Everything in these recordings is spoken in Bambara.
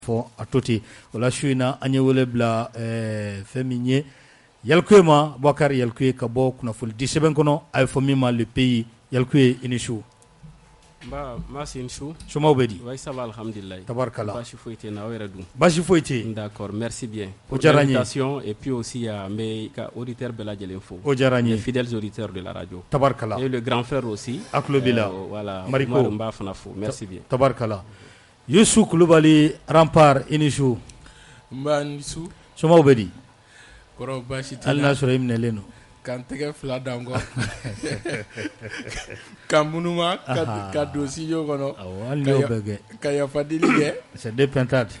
fɔ a to ten o la su in na an ye wele bila fɛn min ye Yalikuye ma Boubacar Yalikuye ka bɔ kunnafoni di sɛbɛn kɔnɔ a ye fɔ min ma le pays Yalikuye i ni su. Merci Nchou. Somaw bɛ di? Oui, ça va alhamdulillah. Tabarkala. Baasi foyi tɛ na, aw yɛrɛ dun? Baasi foyi tɛ yen. D'accord, merci bien. O diyara n ye. Invitation et puis aussi n bɛ ka auditeur bɛɛ lajɛlen fo. O diyara n ye. Les fidèles auditeurs de la radio. Tabarkala. Et le grand frère aussi. A tulo b'i la. Voilà. Mariko. Umaru n b'a fana fo. Merci bien. Tabarkala. Youssou Kulubali Rampart i ni su. N b'a ni su. Somaw bɛ di? Kɔrɔ baasi tɛ na. Hali n'a sɔrɔ i minɛlen don. Ka n tɛgɛ fila da n kɔ ka munuma ka don studio kɔnɔ hali n'o bɛɛ kɛ ka yafa deli kɛ c'est des pentades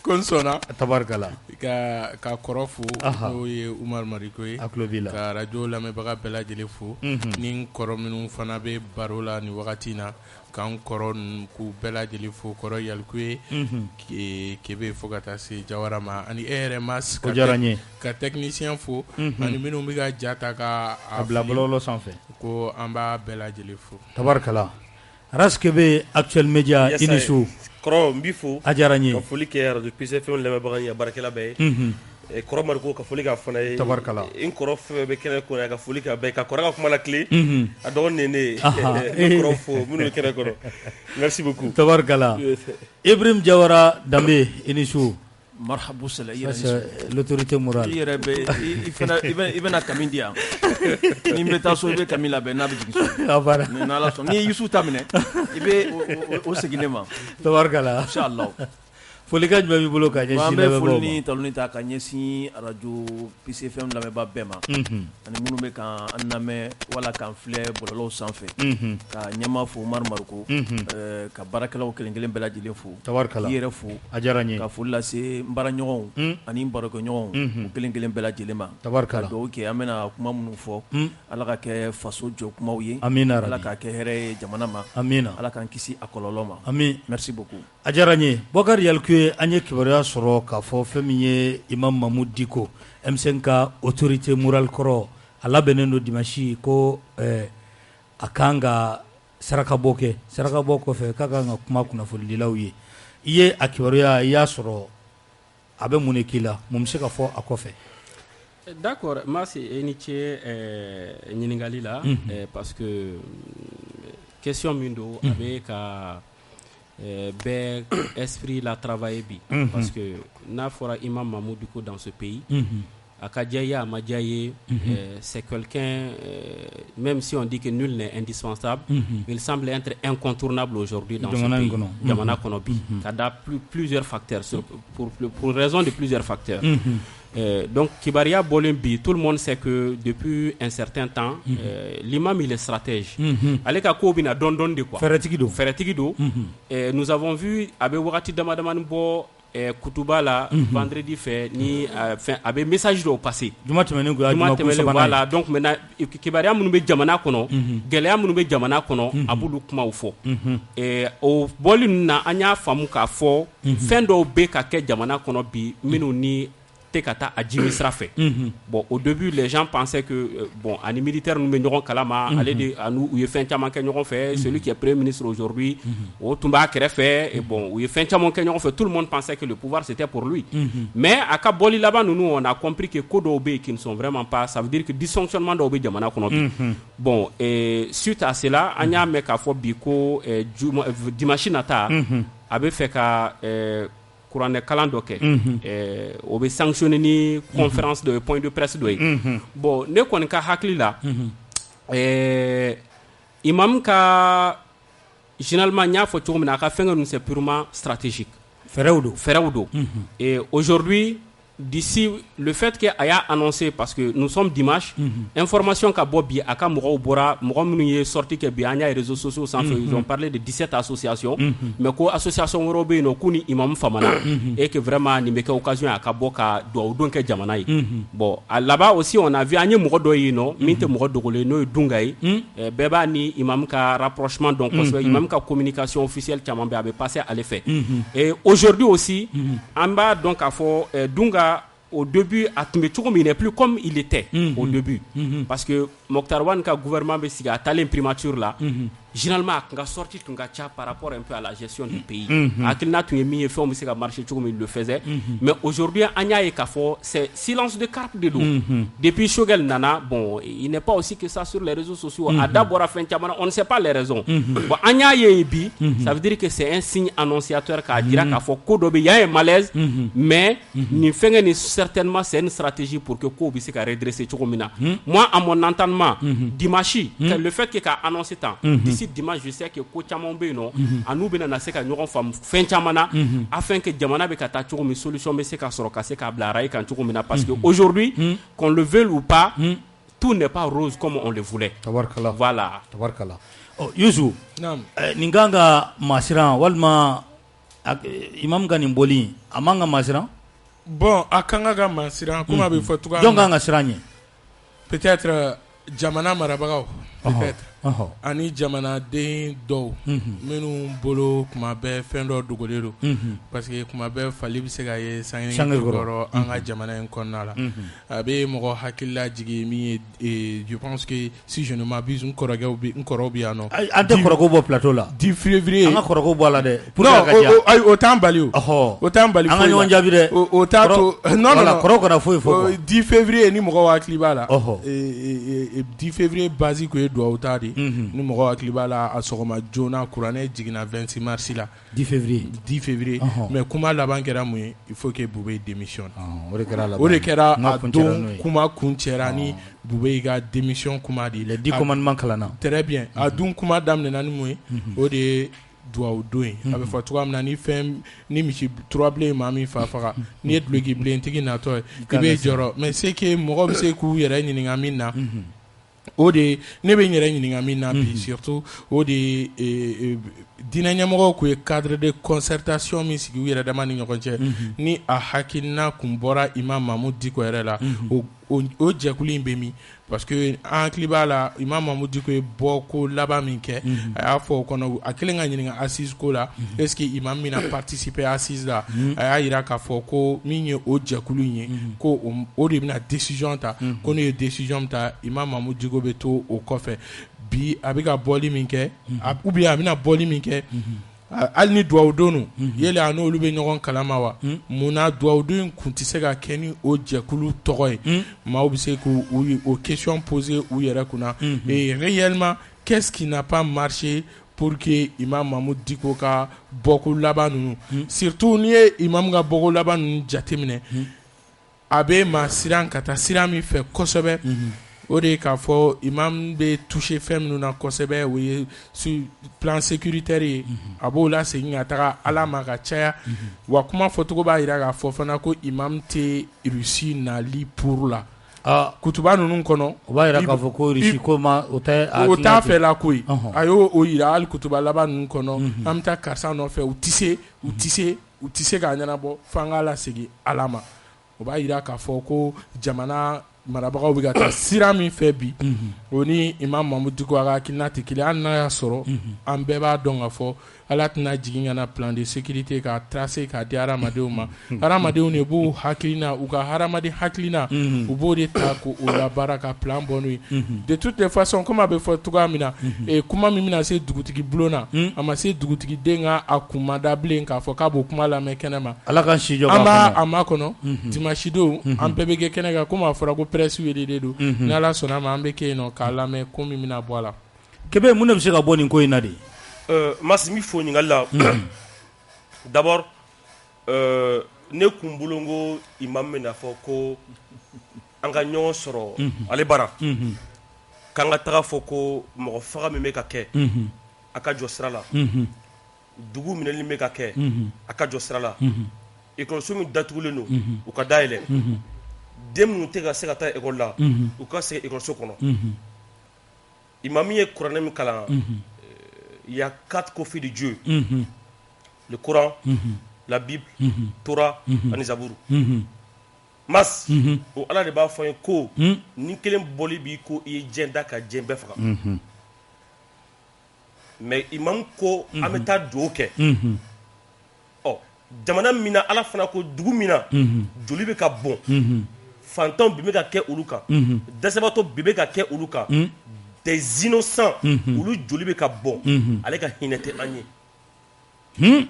ko n sɔnna tabarikala ka kɔrɔ fo n'o ye Umaru Mariko ye a tulo b'i la ka radio lamɛnbaga bɛɛ lajɛlen fo ni n kɔrɔ minnu fana bɛ baro la nin wagati in na k'an kɔrɔ k'u bɛɛ lajɛlen fo kɔrɔ Yalikuye Kebe fo ka taa se Jawara ma ani e yɛrɛ ma ka technicien fo ani minnu bɛ ka ja ta ka bila bɔlɔlɔ sanfɛ ko an b'a bɛɛ lajɛlen fo tabarikala Ras Kebe Actuel Media i ni su kɔrɔ n b'i fo a diyara n ye ka foli kɛ radio Peace FM lamɛnbaga ye baarakɛla bɛɛ ye kɔrɔ Mariko ka foli k'a fana ye tabarikala n kɔrɔ fɛn bɛ kɛnɛ kɔnɔ ka foli k'a bɛɛ ka kɔrɔ ka kuma la tile a dɔgɔnin ne ye n kɔrɔ fo minnu bɛ kɛnɛ kɔnɔ merci beaucoup tabarikala Ibrahim Jawara Danbe i ni su marhabu sala l'autorité morale i yɛrɛ bɛ i bɛna kami di yan ni n bɛ taa so i bɛ kami labɛn n'a bɛ jigin so ni n'Ala sɔnna n'i ye Youssou ta minɛ i bɛ o segin ne ma tabarikala inshallah folikan jumɛn b'i bolo ka ɲɛsin an bɛ foli ni taloni ta ka ɲɛsin radio Peace FM lamɛnbaa bɛɛ ma ani minnu bɛ k'an lamɛn wala k'an filɛ bɔlɔlɔw sanfɛ ka ɲɛmaa fo Umaru Mariko ka baarakɛlaw kelen kelen bɛɛ lajɛlen fo tabarikala i yɛrɛ fo a diyara n ye ka foli lase n baaraɲɔgɔnw ani n barokɛɲɔgɔnw u kelen kelen bɛɛ lajɛlen ma tabarikala ka dugawu kɛ an bɛna kuma minnu fɔ Ala ka kɛ faso jɔ kumaw ye amina Ala ka kɛ hɛrɛ ye jamana ma amina Ala k'an kisi a kɔlɔlɔ ma amin merci beaucoup a diyara n ye Boubacar Yalikuye an ye kibaruya sɔrɔ k'a fɔ fɛn min ye Imam Mamud Diko M5 ka autorité morale kɔrɔ a labɛnnen don dimanche ko a kan ka sarakabɔ kɛ sarakabɔ kɔfɛ k'a kan ka kuma kunnafonidilaw ye i ye a kibaruya i y'a sɔrɔ a bɛ mun de k'i la mun bɛ se ka fɔ a kɔfɛ d'accord merci i ni ce ɲininkali la parce que question min don a bɛ ka bɛɛ esprit la travailler bi parce que n'a fɔra Imam Mamud Diko dans ce pays a ka diya ye a ma diya ye c'est quelqu'un même si on dit que nul n'est indispensable il semble être incontournable aujourd'hui dans ce pays jamana kɔnɔ bi ka da plusieurs facteurs pour raison de plusieurs facteurs donc Kibaria Bolen bi tout le monde sait que depuis un certain temps l'imam il est stratège ale ka ko bina don de quoi fɛrɛtigi do nous avons vu abe wagati damadamani bɔ kutuba la vendredi fɛ ni a bɛ message dɔw passé juma tɛmɛnen voilà donc maintenant kibaruya minnu bɛ jamana kɔnɔ gɛlɛya minnu bɛ jamana kɔnɔ a b'olu kumaw fɔ o bɔli ninnu na an y'a faamu k'a fɔ fɛn dɔw bɛ ka kɛ jamana kɔnɔ bi minnu ni tɛ ka taa a jimi sira fɛ bon au début les gens pensaient que bon ani militaire ninnu bɛ ɲɔgɔn kalama ale de u ye fɛn caman kɛ ɲɔgɔn fɛ celui qui est premier ministre aujourd'hui o tun b'a kɛrɛfɛ bon u ye fɛn caman kɛ ɲɔgɔn fɛ tout le monde pensait que le pouvoir c'était pour lui mais a ka bɔli laban ninnu on a compris que ko dɔw bɛ yen qui ne sont vraiment pas ça veut dire que dysfonctionnement dɔw bɛ jamana kɔnɔ bi bon suite à cela an y'a mɛn k'a fɔ bi ko dimanche nata a bɛ fɛ ka kuranɛ kalan dɔ kɛ o bɛ sanctionner ni conférence de point de presse dɔ ye bon ne kɔni ka hakili la imam ka généralement n y'a fɔ cogo min na a ka fɛngɛ ninnu c'est purement stratégique fɛrɛw don et aujourd'hui d'ici le fait que a y'a annoncé parce que nous sommes dimanche information ka bɔ bi a ka mɔgɔw bɔra mɔgɔ minnu ye sortie kɛ bi an y'a réseaux sociaux sanfɛ ils ont parlé de 17 associations mais ko association wɛrɛw bɛ yen nɔ k'u ni imam famana et que vraiment nin bɛ kɛ occasion ye a ka bɔ ka dugawu don kɛ jamana ye bon a laban aussi on a vu an ye mɔgɔ dɔ ye yen nɔ min tɛ mɔgɔ dogolen n'o ye Dunga ye bɛɛ b'a ni imam ka rapprochement dɔn kosɛbɛ imam ka communication officielle caman bɛ a bɛ passer ale fɛ et aujourd'hui aussi an b'a dɔn k'a fɔ Dunga au début a tun bɛ cogo min il n'est plus comme il était au début parce que Mokhtar Wane ka gouvernement bɛ sigi a taalen primature la généralement a nga sorti tun ka ca par rapport un peu à la gestion du pays hakilina tun ye min ye fɛnw bɛ se ka marcher cogo min il le faisait mais aujourd'hui an y'a ye k'a fɔ c'est silence de carpe de don depuis Choguel nana bon il n'est pas aussi que ça sur les réseaux sociaux a da bɔra fɛn caman on ne sait pas les raisons bon an y'a ye bi ça veut dire que c'est un signe annonciateur k'a jira k'a fɔ ko dɔ bɛ y a un malaise mais nin fɛngɛ ni certainement c'est une stratégie pour que ko bɛ se ka redresser cogo min na moi à mon entendement dimanche le fait que k'a annoncer tant d'ici dimanche je sais que ko caman bɛ yen nɔ anu bɛna na se ka ɲɔgɔn faamu fɛn caman na afin que jamana bɛ ka taa cogo min solution bɛ se ka sɔrɔ ka se k'a bila rail kan cogo min na parce que aujourd'hui qu'on le veuille ou pas tout n'est pas rose comme on le voulait. Tabarkala. Voilà. Tabarkala. Oh, Youssou. Naam. Ninganga masiran walma imam ga nin boli amanga masiran? Bon, a kanga ga masiran kuma be fɔ tuga. Jonga nga siranye. Peut-être jamana marabagaw. Peut-être. Ani jamanaden dɔw minnu bolo kuma bɛɛ fɛn dɔ dogolen don parce que kuma bɛɛ fali bɛ se ka ye sange kɔrɔ an ka jamana in kɔnɔna la a bɛ mɔgɔ hakilila jigin min ye je pense que si je ne m'abuse n kɔrɔw bɛ yan nɔ an tɛ kɔrɔkɛw bɔ plateau la 10 février an ka kɔrɔkɛw bɔ a la dɛ non o t'an bali o t'an bali an ka ɲɔgɔn jaabi dɛ o t'a to non kɔrɔw kana foyi fɔ 10 février ni mɔgɔw hakili b'a la 10 février base ko ye duwawu ta de ni mɔgɔ hakili b'a la a sɔgɔma joona kuranɛ jiginna 26 mars la 10 février mais kuma laban kɛra mun ye il faut que Bube démissionne o de kɛra a don kuma kun cɛra ni Bube ka démission kuma de les 10 commandements kalanna très bien a dun kuma daminɛna ni mun ye o de ye duwawu don ye a bɛ fɔ cogoya min na ni fɛn ni misi turabilen ye maa min fa faga ni ye duloki bilentigi natɔ ye i bɛ jɔrɔ mais c'est que mɔgɔ bɛ se k'u yɛrɛ ɲininka min na o de ne bɛ n yɛrɛ ɲininka min na bi surtout o de diinɛ ɲɛmɔgɔw kun ye cadre de concertation min sigi u yɛrɛ dama ni ɲɔgɔn cɛ ni a hakilina kun bɔra Imam Mamudu Diko yɛrɛ la o jɛkulu in bɛ min parce que an hakili b'a la Imam Mamudu Diko ye bɔ ko laban min kɛ a y'a fɔ o kɔnɔ a kɛlen ka ɲininka assise ko la est ce que imam mina participer assise la a y'a jira k'a fɔ ko min ye o jɛkulu in ye ko o de bɛna décision ta ko ne ye décision ta Imam Mamudu Diko bɛ to o kɔfɛ bi a bɛ ka bɔli min kɛ ou bien a bɛna bɔli min kɛ hali ni duwawu don yɛlɛ a n'olu bɛ ɲɔgɔn kalama wa munna duwawu don kun tɛ se ka kɛ ni o jɛkulu tɔgɔ ye maaw bɛ se k'o question poser u yɛrɛ kunna et réellement qu'est-ce qui n'a pas marché pour que Imam Mamudu Diko ka bɔko laban ninnu surtout n'i ye imam ka bɔko laban ninnu jateminɛ a bɛ maa siran ka taa sira min fɛ kosɛbɛ o de k'a fɔ imam bɛ toucher fɛn minnu na kosɛbɛ o ye sur plan sécuritaire ye a b'o lasegin ka taga Ala ma ka caya wa kuma fɔcogo b'a jira k'a fɔ fana ko imam tɛ Russie nali pour la kutuba ninnu kɔnɔ o b'a jira k'a fɔ ko Russie ko ma o t'a fɛ la koyi a y'o jira hali kutuba laban ninnu kɔnɔ an bɛ taa karisa nɔfɛ u tɛ se k'a ɲɛnabɔ f'an k'a lasegin Ala ma o b'a jira k'a fɔ ko jamana marabagaw bɛ ka taa sira min fɛ bi o ni Imam Mamudu Diko a ka hakilina tɛ kelen hali n'a y'a sɔrɔ an bɛɛ b'a dɔn k'a fɔ Ala tɛna jigin ka na plan de sécurité k'a tracer k'a di hadamadenw ma hadamadenw de b'u hakilina u ka hadamaden hakilina u b'o de ta k'o labaara ka plan bɔ n'o ye de toutes les façons comme a bɛ fɔ cogoya min na kuma min bɛna se dugutigi bulon na a ma se dugutigi den ka a kun ma da bilen k'a fɔ k'a b'o kuma lamɛn kɛnɛ ma Ala ka si jɔ an b'a a makɔnɔ dimanche don an bɛɛ bɛ kɛ kɛnɛ kan komi a fɔra ko presse welelen don ni Ala sɔnna ma an bɛ kɛ yen nɔ k'a lamɛn ko min bɛna bɔ a la Kebe mun de bɛ se ka bɔ nin ko in na de Masi mi fo ɲininkali la d'abord ne kun bolo n ko imam bɛna fɔ ko an ka ɲɔgɔn sɔrɔ ale bara k'an ka taga fɔ ko mɔgɔ faga min bɛ ka kɛ a ka jɔ sira la dugu minɛli bɛ ka kɛ a ka jɔ sira la ekɔliso min datugulen don u ka dayɛlɛ den minnu tɛ ka se ka taa ekɔli la u ka segin ekɔliso kɔnɔ imam ye kuranɛ min kalan il y a 4 coffres de Dieu. Le Coran, la Bible, Torah, et Zabour. Mas, o ala de b'a fɔ ye ko ni kelen bɔli b'i ko i ye diɲɛ da ka diɲɛ bɛɛ faga. Mais imam ko an bɛ taa dugawu kɛ. Ɔ jamana min na ala fana ko dugu min na joli bɛ ka bɔn fantanw bi bɛ ka kɛ olu kan dɛsɛbaatɔ bi bɛ ka kɛ olu kan des innocents olu joli bɛ ka bɔn ale ka hinɛ tɛ an ye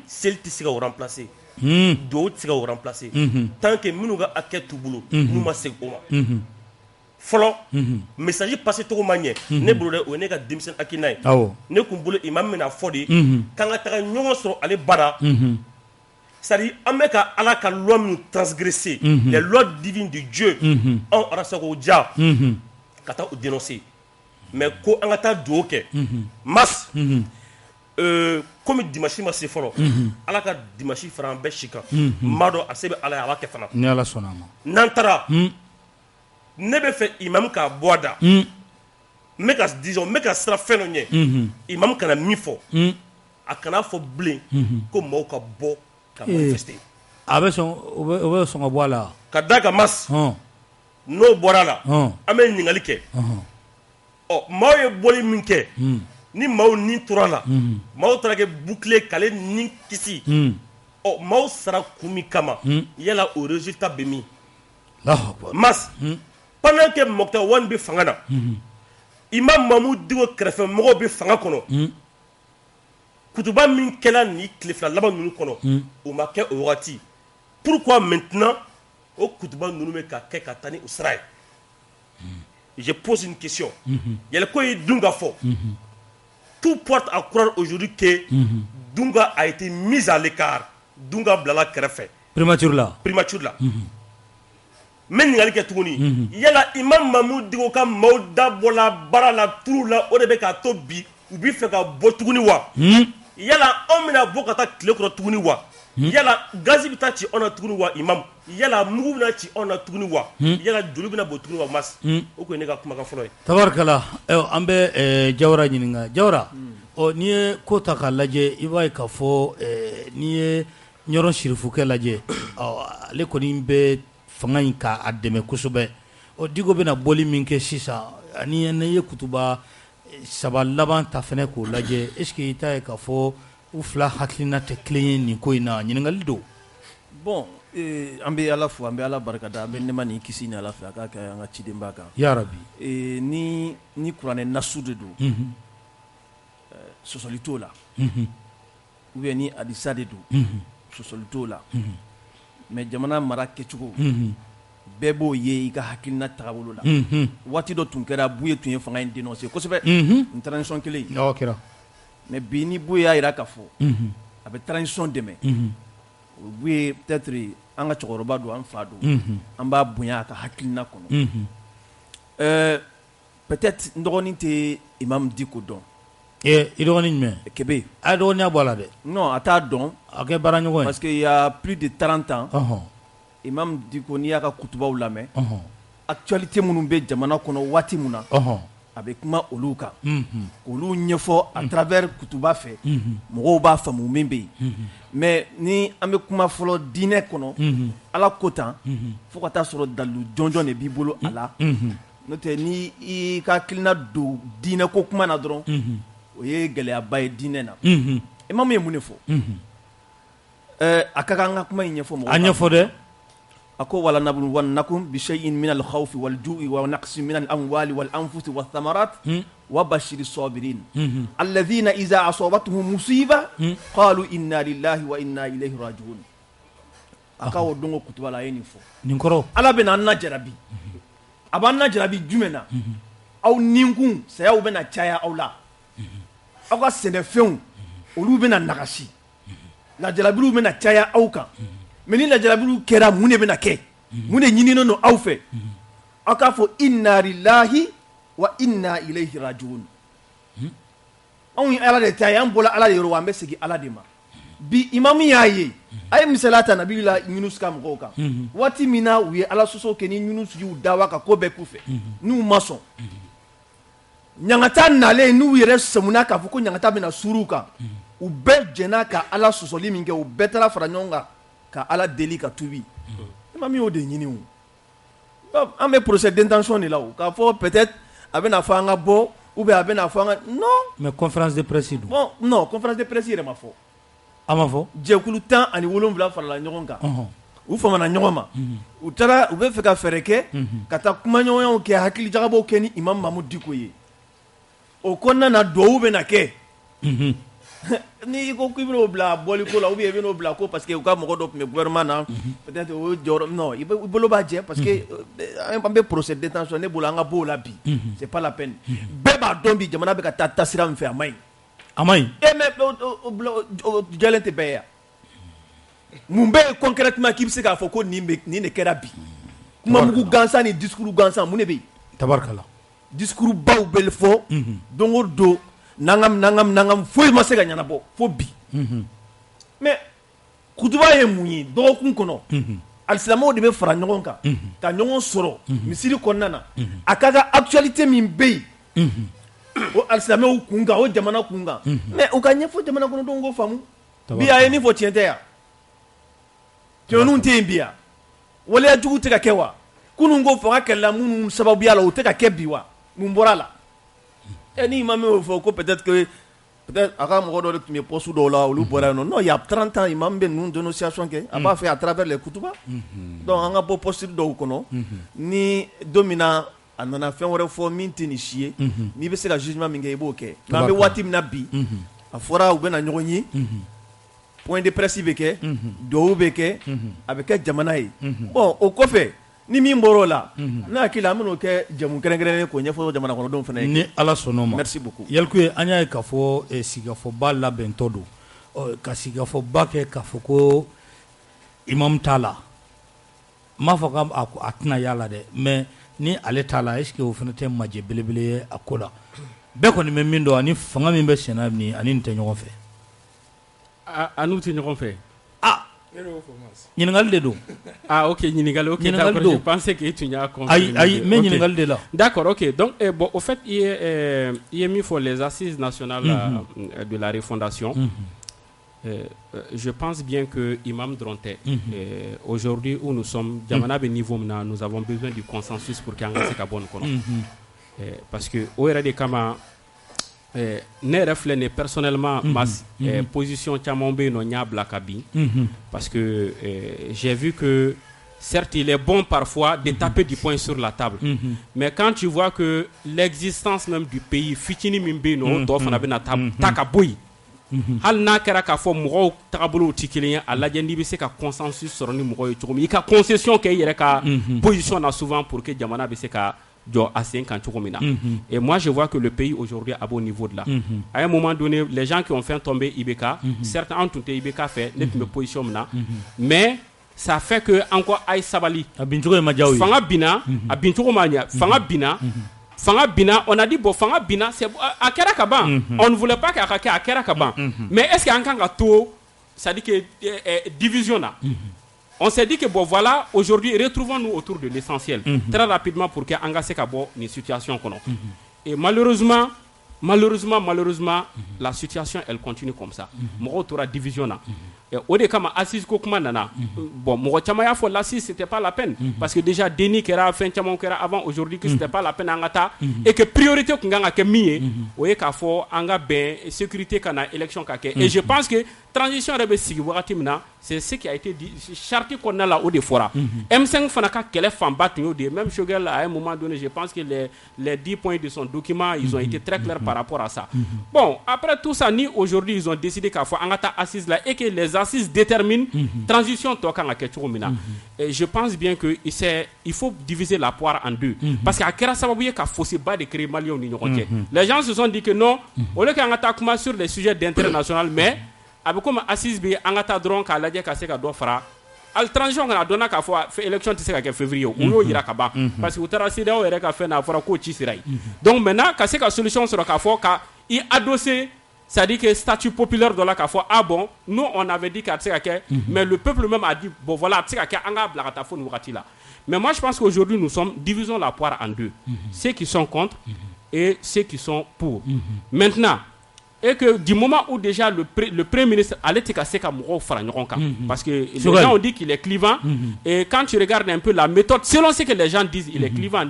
seli tɛ se ka o remplacer duwawu tɛ se ka o remplacer tant que minnu ka hakɛ t'u bolo n'u ma segin o ma fɔlɔ message passé cogo ma ɲɛ ne bolo dɛ o ye ne ka denmisɛnnin hakilina ye ne kun bolo imam bɛna fɔ de k'an ka taga ɲɔgɔn sɔrɔ ale bara c'est-à-dire an bɛ ka ala ka loi minnu transgresser les lois divines de Dieu anw arasa k'o ja ka taa o dénoncer mais ko an ka taa duwawu kɛ mas komi dimanche ma se fɔlɔ ala ka dimanche fara an bɛɛ si kan m'a dɔn a se bɛ ala ye a b'a kɛ fana ni ala sɔnna a ma n'an taara ne bɛ fɛ imam k'a bɔ a da n bɛ ka sira fɛn dɔ ɲɛ imam kana min fɔ a kana fɔ bilen ko maaw ka bɔ ka manifester a bɛ sɔn o bɛ sɔn ka bɔ a la ka da ka mas n'o bɔra a la an bɛ ɲininkali kɛ maaw ye bɔli min kɛ ni maaw ni tora la maaw taara kɛ bouclier k'ale ni kisi maaw sara kun min kama yala o résultat bɛ min mas pendant que Mokhtar Wane bɛ fanga na Imam Mahmoud Dicko kɛrɛfɛ mɔgɔw bɛ fanga kɔnɔ kutuba min kɛla ni tile fila laban ninnu kɔnɔ o ma kɛ o wagati pourquoi maintenant o kutuba ninnu bɛ ka kɛ ka taa ni o sira ye je pose une question yɛlɛ ko ye Dunga fɔ tout porte à croire aujourd'hui que Dunga a été mis à l'écart Dunga bilala kɛrɛfɛ primature la mɛ ɲininkali kɛ tuguni yala Imam Mahmoud Dicko ka maaw dabɔla baara la turu la o de bɛ k'a to bi u bɛ fɛ ka bɔ tuguni wa yala anw bɛna bɔ ka taa tile kɔrɔ tuguni wa yala gazi bɛ taa ci anw na tuguni wa imam yala mugu bɛna ci anw na tuguni wa yala joli bɛna bɔ tuguni wa mas o kun ye ne ka kumakan fɔlɔ ye tabarikala an bɛ Jawara ɲininka Jawara n'i ye ko ta k'a lajɛ i b'a ye k'a fɔ n'i ye Ɲɔrɔ Sirifukɛ lajɛ ale kɔni bɛ fanga in k'a dɛmɛ kosɛbɛ Dicko bɛna bɔli min kɛ sisan ani ne ye kutuba saba laban ta fɛnɛ k'o lajɛ est-ce que i t'a ye k'a fɔ u fila hakilina tɛ kelen ye nin ko in na ɲininkali don bon an bɛ ala fo an bɛ ala barikada an bɛ nɛma ni kisi ni ala fɛ a k'a kɛ an ka cidenba kan ya rabi ni kuranɛ nasu de don sɔsɔli t'o la ou bien ni hadisa de don sɔsɔli t'o la mais jamana mara kɛcogo bɛɛ b'o ye i ka hakilina tagabolo la waati dɔ tun kɛra Buye tun ye fanga in dénoncer kosɛbɛ ni transition kelen kɛra mais bi ni Buye y'a jira k'a fɔ a bɛ transition dɛmɛ o Buye peut-être an ka cɛkɔrɔba don an fa don an b'a bonya a ka hakilina kɔnɔ peut-être n dɔgɔnin tɛ Imam Dicko dɔn i dɔgɔnin jumɛn Kebe a dɔgɔninya bɔ a la dɛ non a t'a dɔn a kɛ baara ɲɔgɔn ye parce que il y a plus de 30 ans Imam Dicko n'i y'a ka kutubaw lamɛn actualité minnu bɛ jamana kɔnɔ waati min na a bɛ kuma olu kan k'olu ɲɛfɔ à travers kutuba fɛ mɔgɔw b'a faamu min bɛ yen mais ni an bɛ kuma fɔlɔ diinɛ kɔnɔ ala ko tan fo ka taa sɔrɔ dalu jɔnjɔn de b'i bolo a la n'o tɛ ni i ka hakilina don diinɛ ko kuma na dɔrɔn o ye gɛlɛyaba ye diinɛ na Imam ye mun de fɔ a ka kan an ka kuma in ɲɛfɔ mɔgɔw a ɲɛfɔ dɛ أكو ولا نبلونكم بشيء من الخوف والجوع ونقص من الأموال والأنفس والثمرات وبشر الصابرين الذين إذا أصابتهم مصيبة قالوا إنا لله وإنا إليه راجعون أكو دونغو كتب لا ينفو نكرو ألا بنا نجربي أبانا نجربي جمنا أو نينكم سيأو بنا تشايا أو لا أو سنفيون أولو بنا نغشي لا جربي بنا تشايا أو كا mais ni lajarabilu kɛra mun de bɛna kɛ mun de ɲininen don aw fɛ aw k'a fɔ inna lillahi wa inna ilayhi rajiun anw ye ala de ta ye an bɔra ala de yɔrɔ wa an bɛ segin ala de ma bi imamu y'a ye a ye misaliya ta nabila Yunus ka mɔgɔw kan waati min na u ye ala sɔsɔ kɛ ni Yunus y'u dawa ka ko bɛɛ k'u fɛ n'u ma sɔn ɲangata nalen n'u yɛrɛ sɔmina k'a fɔ ko ɲangata bɛna sur'u kan u bɛɛ jɛnna ka ala sɔsɔli min kɛ u bɛɛ taara fara ɲɔgɔn kan ka ala deli ka tubi Imam y'o de ɲini o an bɛ procès d'intention de la o k'a fɔ peut-être a bɛna fɔ an ka bɔ ou bien a bɛna fɔ an ka non mais conférence de presse don bon non conférence de presse yɛrɛ ma fɔ a ma fɔ jɛkulu 17 farala ɲɔgɔn kan u famana ɲɔgɔn ma u taara u bɛ fɛ ka fɛɛrɛ kɛ ka taa kumaɲɔgɔnyaw kɛ hakili jagabaw kɛ ni Imam Mahmoud Dicko ye o kɔnɔna na duwawu bɛ na kɛ ni ko k'i bɛn'o bila bɔliko la ou bien i bɛn'o bila ko parce que u ka mɔgɔ dɔ tun bɛ gouvernement na peut-être o jɔyɔrɔ non i bolo b'a jɛ parce que an bɛ procès de détention ne bolo an ka bɔ o la bi c'est pas la peine bɛɛ b'a dɔn bi jamana bɛ ka taa taasira min fɛ a ma ɲi mais o jɛlen tɛ bɛɛ ye yan mun bɛ yen concrètement k'i bɛ se k'a fɔ ko nin de kɛra bi kuma mugu gansan ni discours gansan mun de bɛ yen tabarikala discours baw bɛ fɔ don o don nangam foyi ma se ka ɲɛnabɔ fo bi mais kutuba ye mun ye dɔgɔkun kɔnɔ alisilamɛw de bɛ fara ɲɔgɔn kan ka ɲɔgɔn sɔrɔ misiri kɔnɔna na a ka ka actualité min bɛ yen o alisilamɛw kun kan o jamana kun kan mais u ka ɲɛfɔ jamana kɔnɔdenw k'o faamu bi a ye min fɔ tiɲɛ tɛ yan tiɲɛniw tɛ yen bi yan waleya jugu tɛ ka kɛ wa kunun ko fanga kɛlɛla minnu sababuya la o tɛ ka kɛ bi wa mun bɔra la ni imam y'o fɔ ko peut-être a ka mɔgɔ dɔ de tun bɛ poste dɔw la olu bɔra yen nɔ non il y a 30 ans imam bɛ ninnu dénonciation kɛ a b'a fait à travers les kutuba donc an ka bɔ poste dɔw kɔnɔ ni don min na a nana fɛn wɛrɛ fɔ min tɛ nin si ye n'i bɛ se ka jugement min kɛ i b'o kɛ mais an bɛ waati min na bi a fɔra u bɛ na ɲɔgɔn ye point de presse bɛ kɛ duwawu bɛ kɛ a bɛ kɛ jamana ye bon o kɔfɛ ni min bɔr'o la ne hakili an bɛn'o kɛ jamu kɛrɛnkɛrɛnnen k'o ɲɛfɔ jamana kɔnɔdenw fana ye ni ala sɔnn'o ma merci beaucoup Yalikuye an y'a ye k'a fɔ sigikafɔba labɛntɔ don ka sigikafɔba kɛ k'a fɔ ko imam t'a la n m'a fɔ k'a tɛna y'a la dɛ mais ni ale t'a la est-ce que o fana tɛ majɛ belebele ye a ko la bɛɛ kɔni bɛ min dɔn ani fanga min bɛ senna nin ani nin tɛ ɲɔgɔn fɛ a n'u tɛ ɲɔgɔn fɛ ɲininkali de don ok ɲininkali ok d'accord je pensais que tu n'as compris ayi mais ɲininkali de la d'accord ok donc bon au fait il y a mis pour les assises nationales de la refondation je pense bien que imam Dronte aujourd'hui où nous sommes jamana be niveau maintenant nous avons besoin du consensus pour qu'il y ait un bon kono parce que au yɛrɛ de kama ne yɛrɛ filɛ nin personnellement ma position caman bɛ yen nɔ n y'a bila ka bin parce que j'ai vu que certes il est bon parfois de taper du poing sur la table mais quand tu vois que l'existence même du pays fitini min bɛ yen nɔ o tɔ fana bɛna ta ka bɔ yen hali n'a kɛra k'a fɔ mɔgɔw tagabolow tɛ kelen ye a lajɛ n'i bɛ se ka consensus sɔrɔ ni mɔgɔw ye cogo min i ka concession kɛ i yɛrɛ ka position na souvent pour que jamana bɛ se ka et moi je vois que le pays aujourd'hui à bon niveau de là à un moment donné les gens qui ont fait tomber IBK certains ont tout IBK fait net me position maintenant mais ça fait que encore aïe sabali fanga bina a bintogo mania fanga bina on a dit bon fanga bina c'est à kera kaban on ne voulait pas qu'à kera kaban mais est-ce qu'il y a encore gâteau ça dit que division là on s'est dit que bon voilà aujourd'hui retrouvons-nous autour de l'essentiel très rapidement pour que engagé ka bo une situation kono et malheureusement la situation elle continue comme ça mɔgɔw tora division na o de kama assise ko kuma nana bon mɔgɔ caman y'a fɔ l'assise c'était pas la peine parce que déjà déni kɛra fɛn caman kɛra avant aujourd'hui que c'était pas la peine an ka taa et que priorité kun kan ka kɛ min ye o ye k'a fɔ an ka bɛn sécurité ka na élection ka kɛ et je pense que transition yɛrɛ bɛ sigi wagati min na c'est ce qui a été dit charte kɔnɔna la o de fɔra M5 fana ka kɛlɛ fanba tun y'o de ye même Choguel à un moment donné je pense que les 10 points de son document ils ont été très clairs par rapport à ça bon après tout ça ni aujourd'hui ils ont décidé k'a fɔ an ka taa assise là et que les assises déterminent transition tɔ kan ka kɛ cogo min na et je pense bien que il faut diviser la poire en deux parce que a kɛra sababu ye ka fossé-ba de créer Maliens ni ɲɔgɔn cɛ les gens se sont dit que non au lieu qu'an ka taa kuma sur les sujets d'intérêt national mais a bɛ comme assise bɛ an ka taa dɔrɔn k'a lajɛ ka se ka dɔ fara al transition kana dɔnna k'a fɔ élection tɛ se ka kɛ février o y'o yira ka ban parce que u taara CEDEAO yɛrɛ ka fɛn na a fɔra k'o ci sera yen donc maintenant ka se ka solution sɔrɔ k'a fɔ ka i adosser c'est-à-dire que statut populaire de la k'a fɔ ah bon nous on avait dit k'a tɛ se ka kɛ mais le peuple même a dit bon voilà a tɛ se ka kɛ an k'a bila ka taa fo nin wagati la mais moi je pense qu'aujourd'hui nous sommes divisons la poire en deux ceux qui sont contre et ceux qui sont pour maintenant et que du moment où déjà le premier ministre allait te casser comme parce que les gens ont dit qu'il est clivant et quand tu regardes un peu la méthode selon ce que les gens disent il est clivant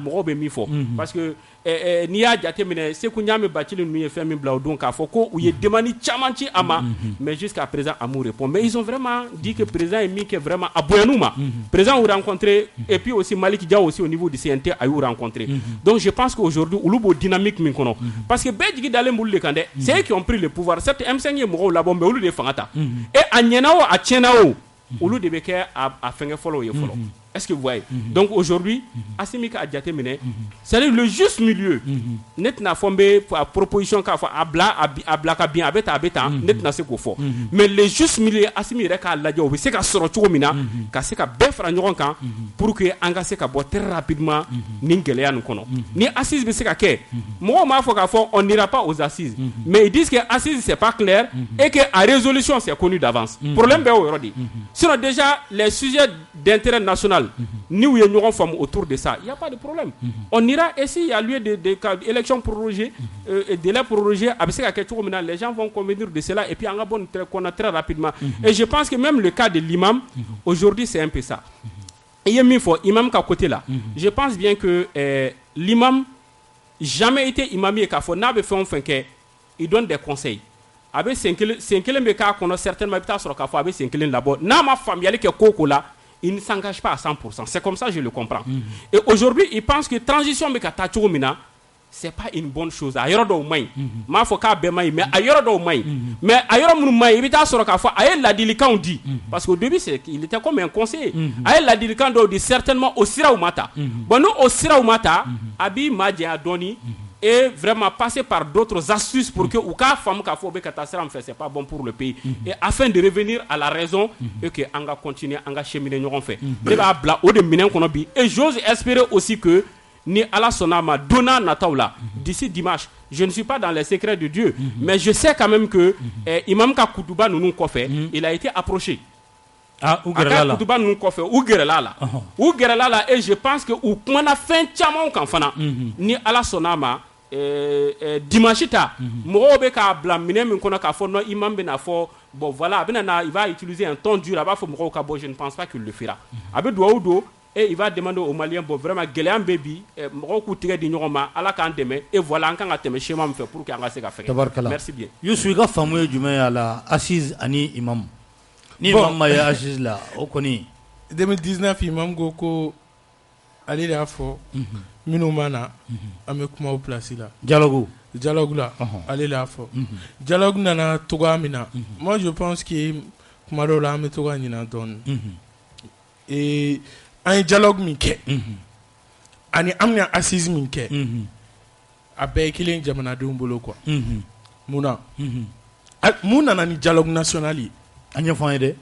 parce que n'i y'a jateminɛ Seku Ɲame Bathily ninnu ye fɛn min bila o don k'a fɔ ko u ye demande caman ci a ma mais jusqu'à présent a m'u répond mais ils ont vraiment dit que président ye min kɛ vraiment a bonyanu ma président y'u rencontré et puis aussi Malick Dia aussi au niveau du CNT a y'u rencontré donc je pense qu'aujourd'hui olu b'o dynamique min kɔnɔ parce que bɛɛ jigi dalen b'olu de kan dɛ c'est eux qui ont pris le pouvoir certes M5 ye mɔgɔw labɔ mais olu de ye fanga ta et a ɲɛna o a tiɲɛna o olu de bɛ kɛ a fɛngɛ fɔlɔ ye fɔlɔ. Est-ce que vous voyez? Donc aujourd'hui, Assimi ka jateminɛ, c'est-à-dire le juste milieu. Ne tɛna fɔ n bɛ proposition k'a fɔ a bila ka bien a bɛ tan ne tɛna se k'o fɔ. Mais le juste milieu Assimi yɛrɛ k'a lajɛ o bɛ se ka sɔrɔ cogo min na ka se ka bɛɛ fara ɲɔgɔn kan pour que an ka se ka bɔ très rapidement nin gɛlɛya nin kɔnɔ. Ni assise bɛ se ka kɛ mɔgɔw m'a fɔ k'a fɔ on n'ira pas aux assises mais ils disent que assise c'est pas clair et que en résolution c'est connu d'avance. Problème bɛ o yɔrɔ de. Sinon déjà les sujets d'intérêt national ni où il y a une forme autour de ça, il n'y a pas de problème. On ira et s'il y a lieu d'élections prorogées, délais prorogés, les gens vont convenir de cela et puis on a très rapidement. Et je pense que même le cas de l'imam, aujourd'hui c'est un peu ça. Et il y a mis fort, imam qu'à côté là. Je pense bien que l'imam jamais été imami et qu'à fond, n'a pas fait il donne des conseils. Avec 5 cas qu'on a certainement pas sur le avec 5 là-bas. N'a ma famille qui est coco là. Il ne s'engage pas à 100%. C'est comme ça que je le comprends. Et aujourd'hui, il pense que transition ce n'est pas une bonne chose. Mais il a dit dit. Parce qu'au début, il était comme un conseiller. Il a dit certainement au Sira Oumata. Bon, nous, au Sira Oumata, Abi Madji a donné et vraiment passer par d'autres astuces pour que ou ka femme ka fobe katasram fait c'est pas bon pour le pays et afin de revenir à la raison et que on va continuer on va cheminer ñogon fait de ba bla o de minen kono bi et j'ose espérer aussi que ni ala sonama dona nataula d'ici dimanche je ne suis pas dans les secrets de Dieu mais je sais quand même que imam ka Koutouba nounou ko fait il a été approché. Ah, ou Gerala et je pense que ou kumana fin chamon kan fana ni ala sonama dimanche ta mo be ka blaminer min kono ka fo no imam be na fo bon voilà il va utiliser un ton dur là-bas faut mo ka bo je ne pense pas qu'il le fera abe do et il va demander aux Maliens bon vraiment gelean baby mo ko tigé di ñoma ala kan deme et voilà an kan ga teme schéma me fait pour que an ga se ka faire merci bien Youssou ga famu jumay ala assise ani imam ni imam ma ya assise la o koni 2019 imam goko ali la fo minu mana ame kuma o place là dialogue là ali la fo dialogue nana toga mina moi je pense que kuma do la ame toga nyina don et un dialogue mi ke ani amna assise mi ke abe killing jamana de umbolo quoi muna na ni dialogue national yi anya fon de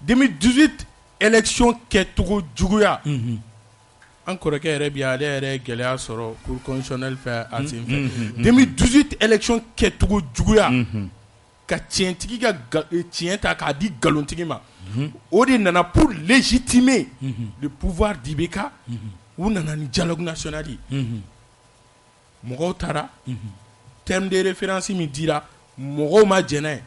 2018 élection ke togo juguya encore que yɛrɛ ale yɛrɛ gɛlɛya sɔrɔ cour constitutionnel fɛ a sen fɛ 2018 élection kɛcogo juguya ka tiɲɛtigi ka tiɲɛ ta k'a di nkalonitigi ma o de nana pour légitimer le pouvoir d'IBK u nana ni dialogue national ye mɔgɔw taara terme de référence min dira mɔgɔw ma jɛnɛ ye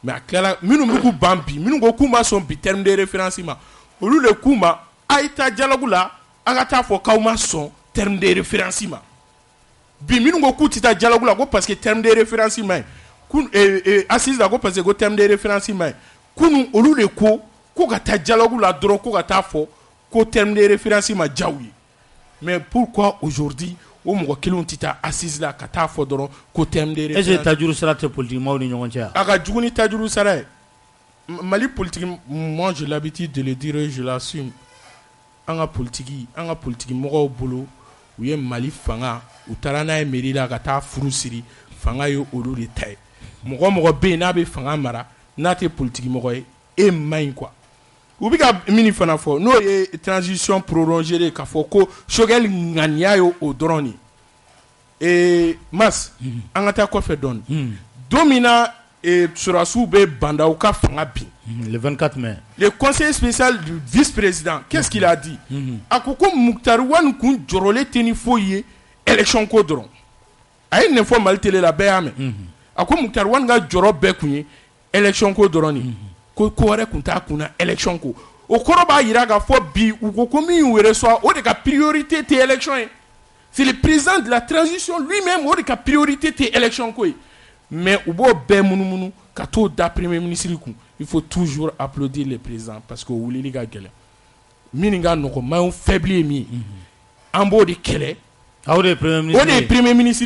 mais a tilala minnu bɛ k'u ban bi minnu ko k'u ma sɔn bi terme de référence ma olu de k'u ma a ye taa dialogue la a ka taa fɔ k'aw ma sɔn terme de référence ma bi minnu ko k'u tɛ taa dialogue la ko parce que terme de référence ma ye assise la ko parce que ko terme de référence ma ye kunu olu de ko k'u ka taa dialogue la dɔrɔn ko ka taa fɔ ko terme de référence ma diya u ye mais pourquoi aujourd'hui o mɔgɔ kelenw tɛ taa assise la ka taa fɔ dɔrɔn ko terme de référence est-ce que tajuru sara tɛ politique maaw ni ɲɔgɔn cɛ a ka jugu ni tajuru sara ye Mali politique moi j'ai l'habitude de le dire et je l'assume an ka politiki mɔgɔw bolo u ye Mali fanga u taara n'a ye mairie la ka taa furu siri fanga ye olu de ta ye mɔgɔ bɛ yen n'a bɛ fanga mara n'a tɛ politiki mɔgɔ ye e man ɲi quoi u bɛ ka min fana fɔ n'o ye transition prolongée de k'a fɔ ko Choguel ŋaniya ye o dɔrɔn de Mas an ka taa kɔfɛ dɔɔni don min na Surasiw bɛ bandaw ka fanga bin le 24 mai le conseiller spécial du vice-président qu'est-ce qu'il a dit a ko Muktar Wane kun jɔrɔlen tɛ ni foyi ye élection ko dɔrɔn a ye nin fɔ Mali télé la bɛɛ y'a mɛn a ko Muktar Wane ka jɔrɔ bɛɛ kun ye élection ko dɔrɔn de ko wɛrɛ kun t'a kun na élection ko o kɔrɔ b'a jira k'a fɔ bi u ko min y'u reçoit o de ka priorité tɛ élection ye C'est le président de la transition lui-même qui a priorité tes élections. Mais au bout de quand da premier ministre, il faut toujours applaudir le président parce que vous voulez les gars. Mininga noko ma faible mi. En beau de kele. Ah, le premier ministre. O de premier ministre.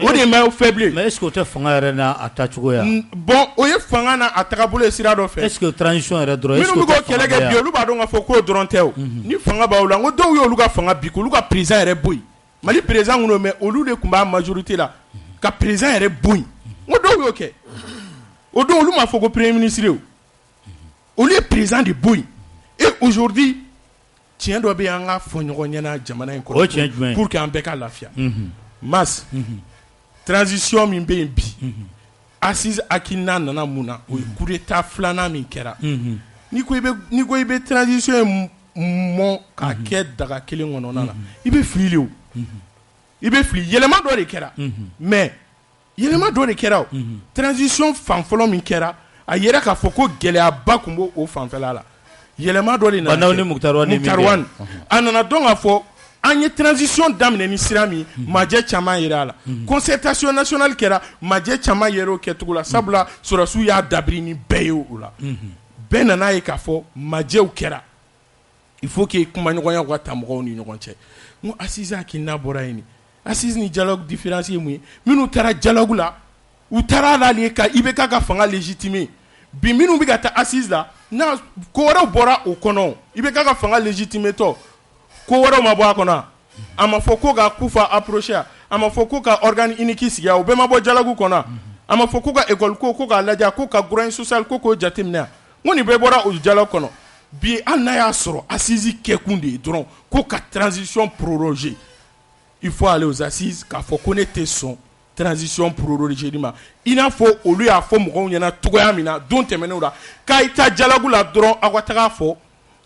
O de ma faible. Mais est-ce que tu as fait un atachugoya? Bon, o ye fanga na atakabule sira do fait. Est-ce que transition est droit? Est-ce que ko kele ga biolu ba do nga foko drontel. Ni fanga ba ulango do yo luga fanga biko luga président ere boy. Mali président ngono mais olu de kumba majorité là. Ka président ere boy. Ngo do yo ke. O do olu ma foko premier ministre o. Olu est président de boy. Et aujourd'hui, tiens doit bien nga fonyo nyana jamana en ko pour que en beka lafia. Mas transition min be bi. Assise akina nana muna o coup d'état flana min kera. Ni ko ibe transition mon ka ket daga kelen ngono nana. Ibe fili o. Ibe fili yelema do de kera. Mais yelema do de kera o. Transition fanfolo min kera a yera ka foko gele abakumbo o fanfela la. Yelema do de na Muktarwan anana donc a fo anye transition damne ni sirami maje chama yera la concertation nationale kera maje chama yero ketugula sabula surasu ya dabri ni beyo la benana e ka fo maje u kera il faut que kuma nyogonya kwa tamgo ni nyogonche mo asiza kinna boraini assise ni dialogue différencié mu minu tara dialogue la u tara la li ka ibeka ka fanga légitimer bi minu bi gata assise la na ko wara bora o kono ibe kaka fanga légitimer to ko wara ma bo akona ama foko ga kufa approcher ama foko ka organe unique siga o be ma bo jalagu kona ama foko ga école ko ga laja ko ka grain social ko jatimna ngoni be bora o jalagu kono bi anaya soro assisi kekunde dron ko ka transition prorogée il faut aller aux assises ka fo connaître son transition prorogée dima ina fo olu ya fo mo nyana tugoya mina don temene ura ka ita dialogue la dron akwataka fo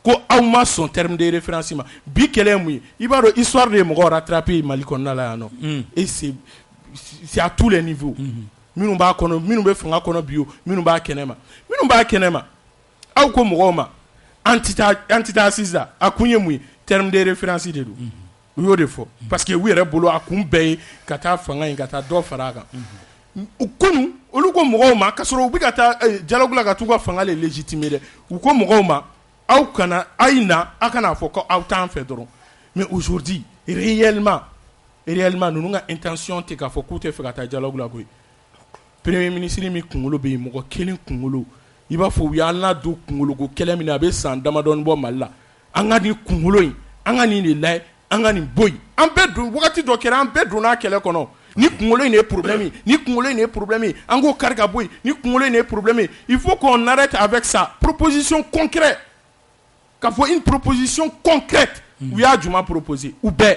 ko awma son terme de référence ma bi kelemu ibaro histoire de mo rattraper malikonna la no et c'est à tous les niveaux minu ba kono minu be fanga kono bio minu ba kenema aw ko mo ma antita assisa akunye mu terme de référence de do yo de fo parce que oui rebolo akun be kata fanga ngata do faraga ukunu oluko mugoma kasoro ubigata dialogue la gatuga fanga le légitimer uko mugoma au kana aina akana fo ko autant fait dron mais aujourd'hui réellement nous nga intention te ka fo ko te fagata dialogue la ko premier ministre mi kungulo be mugo kelen kungulo iba fo ya na do kungulo ko kelemina be san damadon bo malla anga ni kungulo anga ni lay anga ni boy en bedroom wakati do kera en bedroom na kele kono ni kungolo ne problème ango karga boy ni kungolo ne problème il faut qu'on arrête avec ça proposition concrète qu'il faut une proposition concrète où ya juma proposer ou be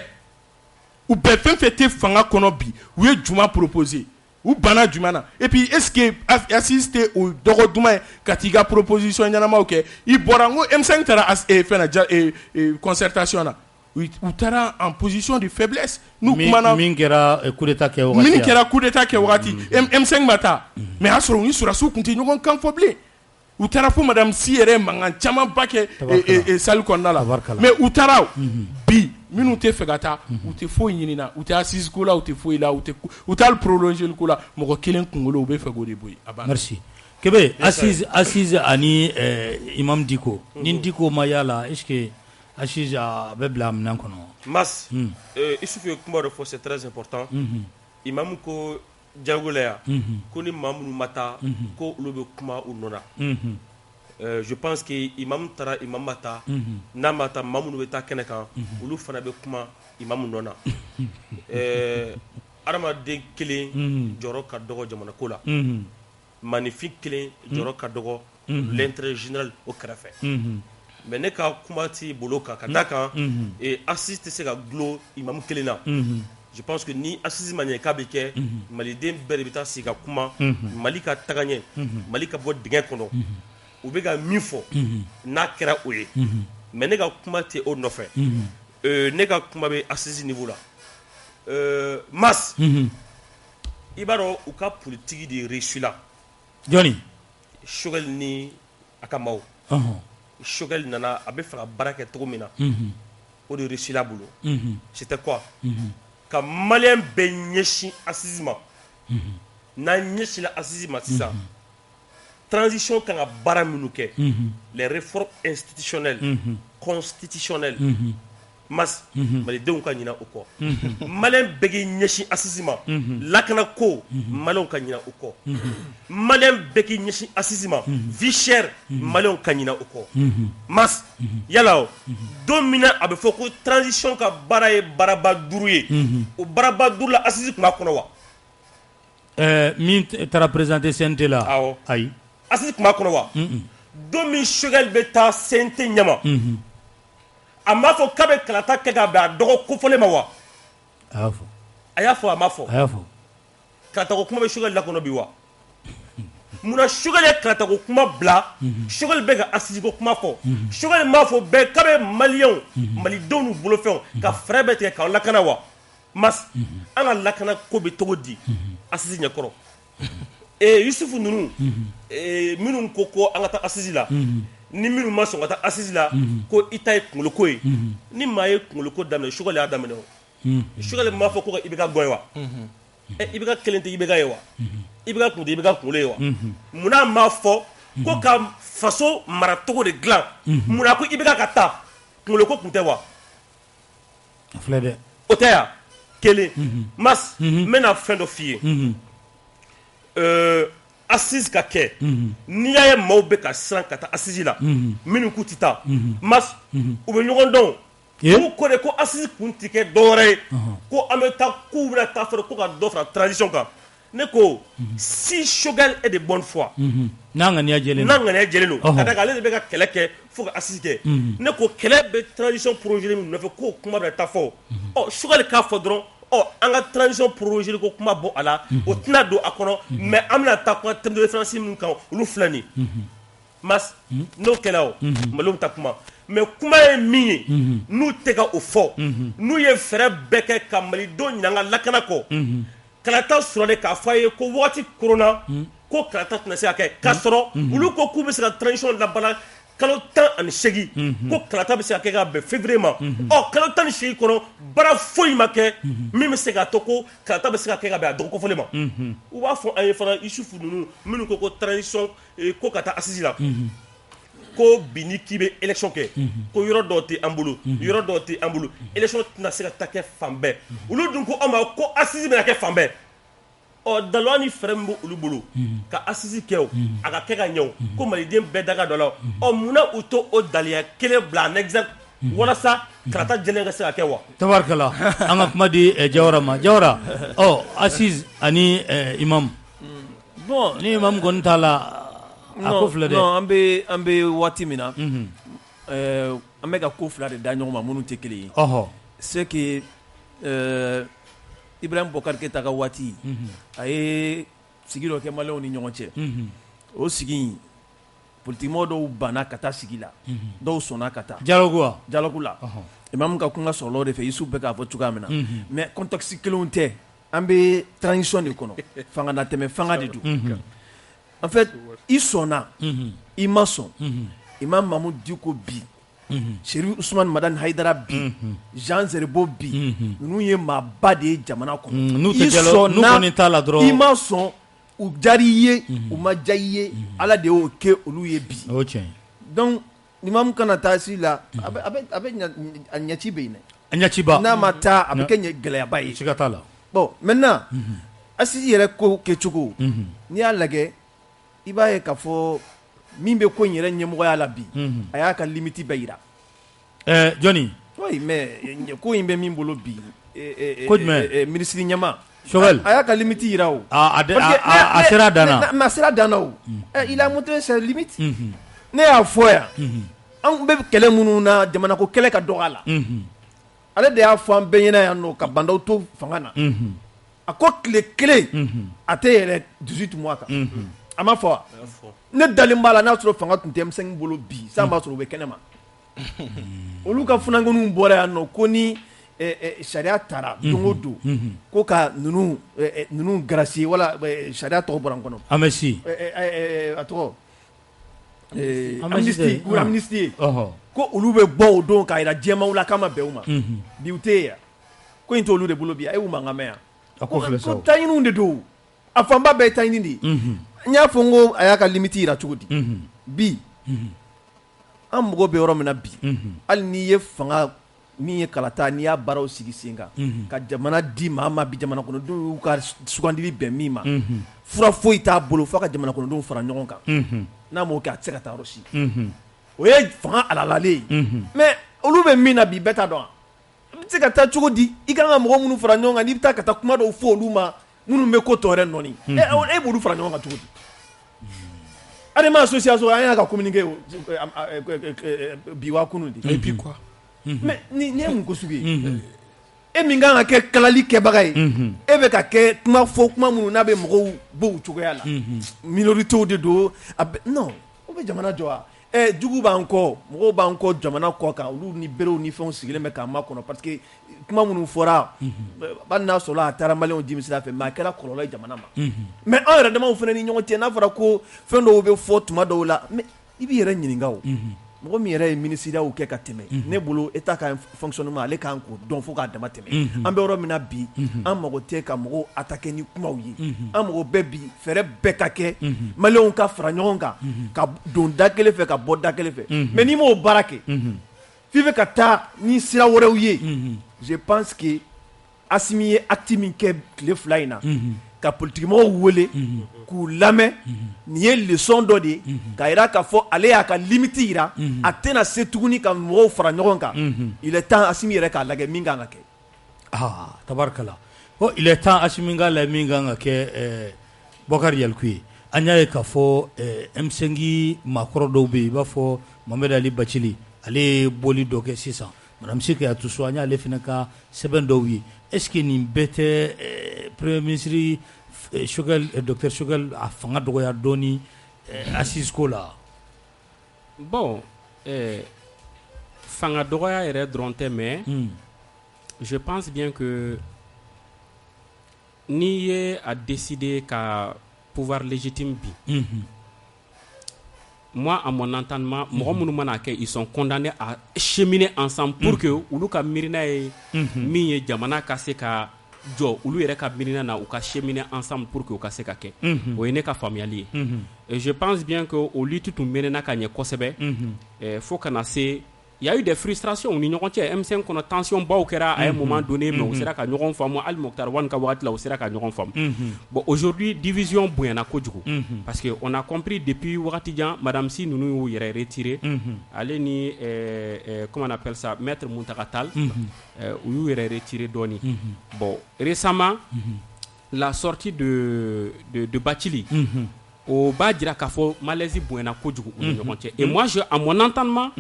fait fanga kono bi où ya juma proposer ou bana jumana et puis est-ce que assister au dogoduma katiga proposition nyana ma OK i borango M5 tara as e fena concertation na ou tara en position de faiblesse nous kumana mingera coup d'état ke wakati M5 mata mais asoro ni sura su kunti nyogon kan foble ou tara fo madame Siere mangan chama bake et sal konnala mais ou tara bi minu te fegata ou te fo yinina ou te assise ko la ou te fo ila ou tal prolonger ko la mo kelen kungolo be fego de boy merci kebe assise ani imam Diko nin Diko mayala est-ce que assise beblam nan kono mas il suffit que moi c'est très important imam ko jagolea ko ni mamu mata ko lobe kuma unona je pense que imam tara imam mata na mata mamu beta keneka ulu fana be kuma imam nona arama de kele joro ka dogo jamana kola magnifique kele joro ka dogo l'intérêt général au crafe mais ne ka kuma ti boloka kadaka et assiste se ka glo imam kelena je pense que ni assise manye kabike mali den berebita siga kuma mali ka tagagne mali ka bod dingé kono ou be ga mifo na kera oye mais ne ka kuma te o nofe ne ka kuma be assise niveau là mas ibaro u ka politique de resula Johnny Shogel ni akamaw Shogel nana abe fara baraka to mina o de réussi la bolo c'était quoi ka malien bɛ ɲɛsin assise ma n'an ɲɛsila assise ma sisan transition kan ka baara minnu kɛ les réformes institutionnelles constitutionnelles mas malidenw ka ɲina o kɔ malien bɛɛ k'i ɲɛsin assise ma lakana ko malien ka ɲina o kɔ malien bɛɛ k'i ɲɛsin assise ma vie chère malien ka ɲina o kɔ mas yala o don min na a bɛ fɔ ko transition ka baara ye baaraba 5 ye o baaraba 5 la assise tun b'a kɔnɔ wa min taara présenté CNT la awɔ ayi assise tun b'a kɔnɔ wa don min Choguel bɛ taa CNT ɲɛma a m'a fɔ k'a bɛ kalata kɛ ka bɛn a dɔgɔ kofɔlen ma wa a y'a fɔ a y'a fɔ a m'a fɔ a y'a fɔ kalatako kuma bɛ Choguel lakɔnɔ bi wa munna Choguel ye kalatako kuma bila Choguel bɛ ka assise ko kuma fɔ Choguel m'a fɔ bɛɛ k'a bɛ maliyɛnw malidenw n'u bolofɛnw ka fɛɛrɛ bɛ tigɛ k'aw lakana wa mas an ka lakana ko bɛ cogo di assise ɲɛkɔrɔ Yusufu ninnu minnu ko an ka taa assise la ni minnu ma sɔn ka taa assise la ko i ta ye kunkoloko ye ni maa ye kunkoloko daminɛ Choguel y'a daminɛ o Choguel m'a fɔ ko ka IBK gɔn ye wa IBK kelen tɛ IBK ye wa IBK kun tɛ IBK kunkolo ye wa munna m'a fɔ ko ka faso maracogo de dilan munna ko IBK ka taa kunkoloko kun tɛ wa a filɛ dɛ o tɛ ya kelen mas n bɛna fɛn dɔ f'i ye assise ka kɛ n'i y'a ye maaw bɛ ka siran ka taa assise la minnu k'u tɛ taa mas u bɛ ɲɔgɔn dɔn k'u ko de ko assise kun tɛ kɛ dɔwɛrɛ ye ko an bɛ taa k'u bɛna taa fɛrɛ ko ka dɔ fara transition kan ne ko si Choguel est de bonne foi n'a ŋaniya jɛlen don ka da kan ale de bɛ ka kɛlɛ kɛ fo ka assise kɛ ne ko kɛlɛ bɛ transition projet min nɔfɛ k'o kuma bɛ taa fɔ Choguel k'a fɔ dɔrɔn an ka transition projet ko kuma bɔ a la o tɛna don a kɔnɔ mais an bɛna taa kuma thème de référence min kan olu filɛ nin mas n'o kɛla o maliw ta kuma mais kuma ye min ye n'u tɛ ka o fɔ n'u ye fɛɛrɛ bɛɛ kɛ ka malidenw ɲinɛ an ka lakana kɔ kalata sɔrɔlen k'a fɔ a ye ko waati korona ko kalata tɛna se ka kɛ k'a sɔrɔ olu ko k'u bɛ se ka transition labaara kalo 18 ko kalata bɛ se ka kɛ ka bɛn février ma kalo 18 kɔnɔ baara foyi ma kɛ min bɛ se k'a to ko kalata bɛ se ka kɛ ka bɛn a dɔgɔ kɔfɔlen ma u b'a fɔ an ye fana Yusufu ninnu minnu ko transition ko ka taa assise la ko bi ni k'i bɛ élection kɛ ko yɔrɔ dɔw tɛ an bolo yɔrɔ dɔw tɛ an bolo élection tɛna se ka taa kɛ fan bɛɛ olu dun ko an ma ko assise bɛna kɛ fan bɛɛ dalwa ni fɛrɛ min bɛ olu bolo ka assise kɛ o a ka kɛ ka ɲɛ o ko maliden bɛɛ daga dɔ la munna u to o daliya kelen bila en exemple walasa kalata jɛlen ka se ka kɛ wa tabarikala an ka kuma di Jawara ma Jawara assise ani imam bon ni imam kɔni t'a la a ko filɛ dɛ non an bɛ waati min na an bɛ ka ko fila de da ɲɔgɔn ma minnu tɛ kelen ye c'est que Ibrahim Bokar Keita ka waati a ye sigi dɔ kɛ maliyɛnw ni ɲɔgɔn cɛ o sigi in politikimɔgɔ dɔw banna ka taa sigi la dɔw sɔnna ka taa dialogue la imam ka kuma sɔrɔlaw de fɛ Yusufu bɛ k'a fɔ cogoya min na mais contexte kelenw tɛ an bɛ transition de kɔnɔ fanga na tɛmɛ fanga de don en fait i sɔnna i ma sɔn Imam Mahmud Dicko bi Cherif Ousmane Madani Haidara bi Jean Zerbo bi ninnu ye maaba de ye jamana kɔnɔ i sɔnna i ma sɔn u diyara i ye u ma diya i ye Ala de y'o kɛ olu ye bi donc imam kana taa si la a bɛ a ɲɛci bɛ yen dɛ a ɲɛciba n'a ma taa a bɛ kɛ gɛlɛyaba ye siga t'a la bon maintenant assise yɛrɛ ko kɛcogo n'i y'a lajɛ i b'a ye k'a fɔ min bɛ ko in yɛrɛ ɲɛmɔgɔya la bi a y'a ka limite bɛɛ yira Johnny oui mais ko in bɛ min bolo bi ko jumɛn minisiri ɲɛma Choguel a y'a ka limite yira o a sera a dan na mais a sera a dan na o il a montré ses limites ne y'a fɔ yan an bɛ kɛlɛ minnu na jamana ko kɛlɛ ka dɔgɔ a la ale de y'a fɔ an bɛɛ ɲɛna yan nɔ ka bandaw to fanga na a ko tile kelen a tɛ yɛlɛ 18 mois kan a ma fɔ wa ne dalen b'a la n'a sɔrɔ fanga tun tɛ M5 bolo bi san b'a sɔrɔ u bɛ kɛnɛma olu ka funakɔniw bɔra yan nɔ ko ni sariya taara don o don ko ka ninnu gracier wala sariya tɔgɔ bɔra n kɔnɔ amnesty a tɔgɔ amnistie ko olu bɛ bɔ o don k'a yira jɛmaw la k'a ma bɛn u ma bi u tɛ yen yan ko in t'olu de bolo bi a y'u mankan mɛn yan ko taɲiniw de don a fanba bɛɛ ye taɲini de ye n y'a fɔ n ko a y'a ka limite yira cogo di bi an mɔgɔ bɛ yɔrɔ min na bi hali n'i ye fanga min ye kalata n'i y'a baaraw sigi sen kan ka jamana di maa ma bi jamana kɔnɔdenw y'u ka sugandili bɛn min ma fura foyi t'a bolo fo ka jamana kɔnɔdenw fara ɲɔgɔn kan n'a m'o kɛ a tɛ se ka taa yɔrɔ si o ye fanga alalalen ye mais olu bɛ min na bi bɛɛ t'a dɔn i bɛ se ka taa cogo di i kan ka mɔgɔ minnu fara ɲɔgɔn kan n'i bɛ taa ka taa kuma dɔw fɔ olu ma minnu bɛ ko tɔ yɛrɛ nɔni e b'olu fara ɲɔgɔn kan cogo di adama association an y'a ka communiqué bi waa kunun de et puis quoi mais ni ye mun ko sugu ye e min kan ka kɛ kalali kɛbaga ye e bɛ ka kɛ kuma fɔ kuma minnu n'a bɛ mɔgɔw bɔ u cogoya la minorités de don non o bɛ jamana jɔ wa jugu b'an kɔ mɔgɔw b'an kɔ jamana kɔ kan olu ni berew ni fɛnw sigilen bɛ k'an makɔnɔ parce que kuma minnu fɔra hali n'a sɔrɔ a taara maliyɛnw dimi sira fɛ mais a kɛra kɔlɔlɔ ye jamana ma mais an yɛrɛ damaw fana ni ɲɔgɔn cɛ n'a fɔra ko fɛn dɔw bɛ fɔ tuma dɔw la mais i b'i yɛrɛ ɲininka o mɔgɔ min yɛrɛ ye ministériyaw kɛ ka tɛmɛ ne bolo État ka fonctionnement ale kan k'o dɔn fo k'a dama tɛmɛ an bɛ yɔrɔ min na bi an mago tɛ ka mɔgɔw attaquer ni kumaw ye an mago bɛ bi fɛɛrɛ bɛɛ ka kɛ maliyɛnw ka fara ɲɔgɔn kan ka don da kelen fɛ ka bɔ da kelen fɛ mais n'i m'o baara kɛ f'i bɛ ka taa ni sira wɛrɛw ye je pense que Assimi ye acte min kɛ tile 2 in na ka politikimɔgɔw wele k'u lamɛn nin ye leçon dɔ de ye k'a yira k'a fɔ ale y'a ka limite yira a tɛna se tuguni ka mɔgɔw fara ɲɔgɔn kan il est temps Assimi yɛrɛ k'a lajɛ min kan ka kɛ tabarikala il est temps Assimi ka lajɛ min kan ka kɛ Bokari Yalku ye an y'a ye k'a fɔ M5 maakɔrɔ dɔw bɛ yen i b'a fɔ Mohamed Ali Bacili ale ye bɔli dɔ kɛ sisan Madame Seke Atusu an y'ale fana ka sɛbɛn dɔw ye est-ce que nin bɛɛ tɛ premier ministre docteur Choguel a fanga dɔgɔya dɔɔni assise ko la bon fanga dɔgɔya yɛrɛ dɔrɔn tɛ mais je pense bien que n'i ye a décider ka pouvoir légitime bi moi à mon entendement mɔgɔ minnu mana kɛ ils sont condamnés à cheminer ensemble pour que olu ka miirina ye min ye jamana ka se ka jɔ olu yɛrɛ ka miirina na u ka cheminer ensemble pour que u ka se ka kɛ o ye ne ka faamuyali ye et je pense bien que o lutte tun menena ka ɲɛ kosɛbɛ fo kana se il y a eu des frustrations ni ɲɔgɔn cɛ M5 kɔnɔ tension baw kɛra à un moment donné mais u sera ka ɲɔgɔn faamu hali Mokhtar Wane ka wagati la u sera ka ɲɔgɔn faamu bon aujourd'hui division bonyana kojugu parce que on a compris depuis wagati jan Madame Si ninnu y'u yɛrɛ retiré ale ni comment on appelle ça Maître Muntaka Tall u y'u yɛrɛ retiré dɔɔni bon récemment la sortie de Bacili o b'a jira k'a fɔ malaise bonyana kojugu u ni ɲɔgɔn cɛ et moi à mon entendement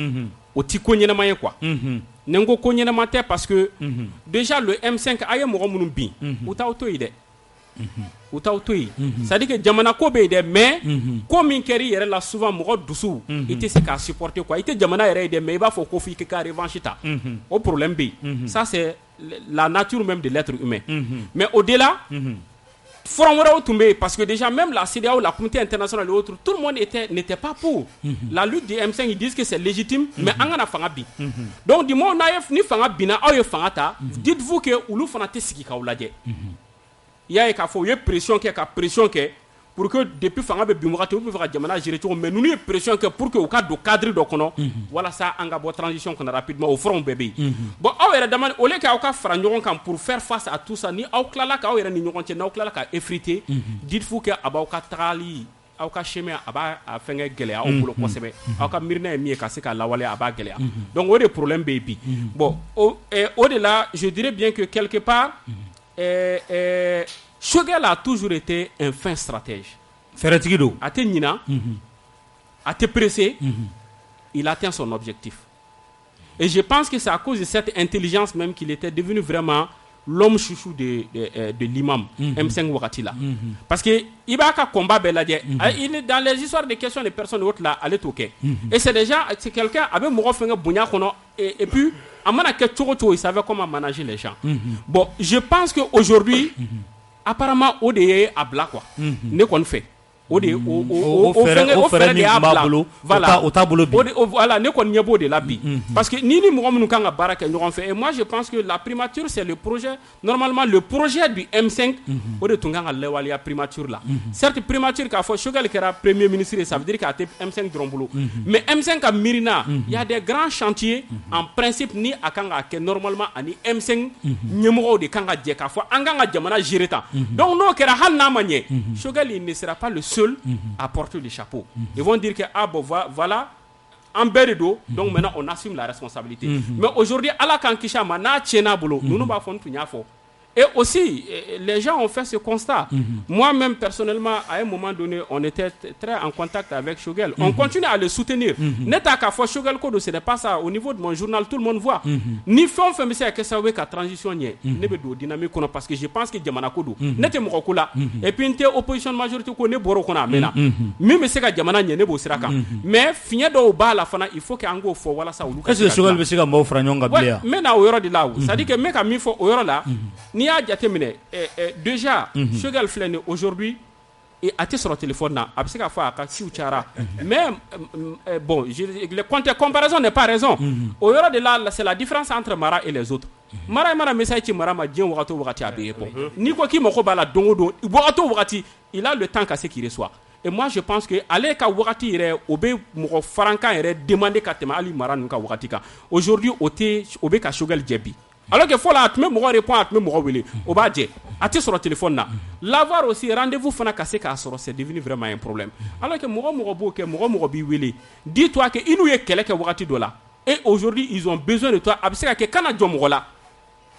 o ti ko ɲɛnama ye quoi ni n ko ko ɲɛnama tɛ parce que déjà le M5 a ye mɔgɔ minnu bin u t'aw to yen dɛ u t'aw to yen c'est à dire que jamana ko bɛ yen dɛ mais ko min kɛra i yɛrɛ la souvent mɔgɔ dusu i tɛ se k'a supporter quoi i tɛ jamana yɛrɛ ye dɛ mais i b'a fɔ ko f'i ka revanche ta o problème bɛ yen ça c'est la nature même de l'être humain mais au-delà front wɛrɛw tun bɛ yen parce que déjà même la CEDEAO la communauté internationale et autres tout le monde n'était pas pour la lutte du M5 ils disent que c'est légitime mais an kana fanga bin donc du moment ni fanga binna aw ye fanga ta dites-vous que olu fana tɛ sigi k'aw lajɛ i y'a ye k'a fɔ u ye pression kɛ ka pression kɛ pour que depuis fanga bɛ bin wagati u bɛ fɛ ka jamana gérer cogo mais ninnu ye pression kɛ pour que u ka don cadre dɔ kɔnɔ walasa an ka bɔ transition kɔnɔ rapidement o front bɛɛ bɛ yen bon aw yɛrɛ dama au lieu que aw ka fara ɲɔgɔn kan pour faire face à tout ça ni aw tilala k'aw yɛrɛ ni ɲɔgɔn cɛ n'aw tilala ka effriter dites-vous que a b'aw ka tagali aw ka chemin a b'a fɛngɛ gɛlɛya aw bolo kosɛbɛ aw ka miirina ye min ye ka se ka lawaleya a b'a gɛlɛya donc o de problème bɛ yen bi bon o de la je dirais bien que quelque part Choguel a toujours été un fin stratège. Fɛrɛtigi don. A tɛ ɲina, a tɛ pressé, il atteint son objectif. Et je pense que c'est à cause de cette intelligence même qu'il était devenu vraiment l'homme chouchou de l'imam M5 wagati la. Parce que il b'a ka combat bɛɛ lajɛ, dans les histoires de questions de personnes autres là, ale t'o kɛ. Et c'est quelqu'un a bɛ mɔgɔ fɛngɛ bonya kɔnɔ et puis a mana kɛ cogo cogo il savait comment manager les gens. Bon, je pense que aujourd'hui apparemment o de ye a bila quoi ne kɔni fɛ o fɛrɛ de y'a bila voilà ne kɔni ɲɛ b'o de la bi parce que ni mɔgɔ minnu kan ka baara kɛ ɲɔgɔn fɛ et moi je pense que la primature c'est le projet normalement le projet du M5 o de tun kan ka lawaleya primature la certes primature k'a fɔ Choguel kɛra premier ministre ça veut dire k'a tɛ M5 dɔrɔn bolo mais M5 ka miirina il y a des grands chantiers en principe ni a kan ka kɛ normalement ani M5 ɲɛmɔgɔw de kan ka jɛ k'a fɔ an kan ka jamana gérer tan donc n'o kɛra hali n'a ma ɲɛ Choguel il ne sera pas le seul à porter le chapeau. Ils vont dire que ah bon voilà en berdo donc maintenant on assume la responsabilité. Mais aujourd'hui ala kan kisha ma na tiena bolo nous ba fon tunya fo. Et aussi, les gens ont fait ce constat. Moi-même, personnellement, à un moment donné, on était très en contact avec Choguel. On continue à le soutenir. Neta ka fo Choguel Kodo, ce n'est pas ça. Au niveau de mon journal, tout le monde voit. Ni fon fait monsieur que ça veut ka transition nie. Ne be do dynamique kono parce que je pense que Jamana Kodo. Nete mo ko la. Et puis une opposition majorité ko ne boro kona mena. Mi me se ka Jamana nie ne bo siraka. Mais fini do ba la fana, il faut que ango fo wala sa uluka. Est-ce que Choguel be se ka mo franyonga bia? Mena o yoro di la. Ça dit que me ka mi fo o yoro la. Ni a jateminɛ déjà Choguel filɛ nin aujourd'hui a tɛ sɔrɔ téléphone na a bɛ se ka fɔ a ka siw cayara mais bon le comparaison n'est pas raison au yɔrɔ de la c'est la différence entre Mara et les autres Mara ye mana message ci Mara ma diɲɛ wagati o wagati a bɛ ye bɔ n'i ko k'i mako b'a la don o don wagati o wagati il a le temps ka se k'i reçoit et moi je pense que ale ka wagati yɛrɛ o bɛ mɔgɔ farankan yɛrɛ demander ka tɛmɛ hali Mara ninnu ka wagati kan aujourd'hui o bɛ ka Choguel jɛbi alors que faut la atme mɔgɔ répond atme mɔgɔ wele o b'a jɛ a tɛ sɔrɔ téléphone na l'avoir aussi rendez-vous fana ka se k'a sɔrɔ c'est devenu vraiment un problème alors que mɔgɔ b'o kɛ mɔgɔ b'i wele dis-toi que i n'u ye kɛlɛ kɛ wagati dɔ la et aujourd'hui ils ont besoin de toi a bɛ se ka kɛ kana jɔ mɔgɔ la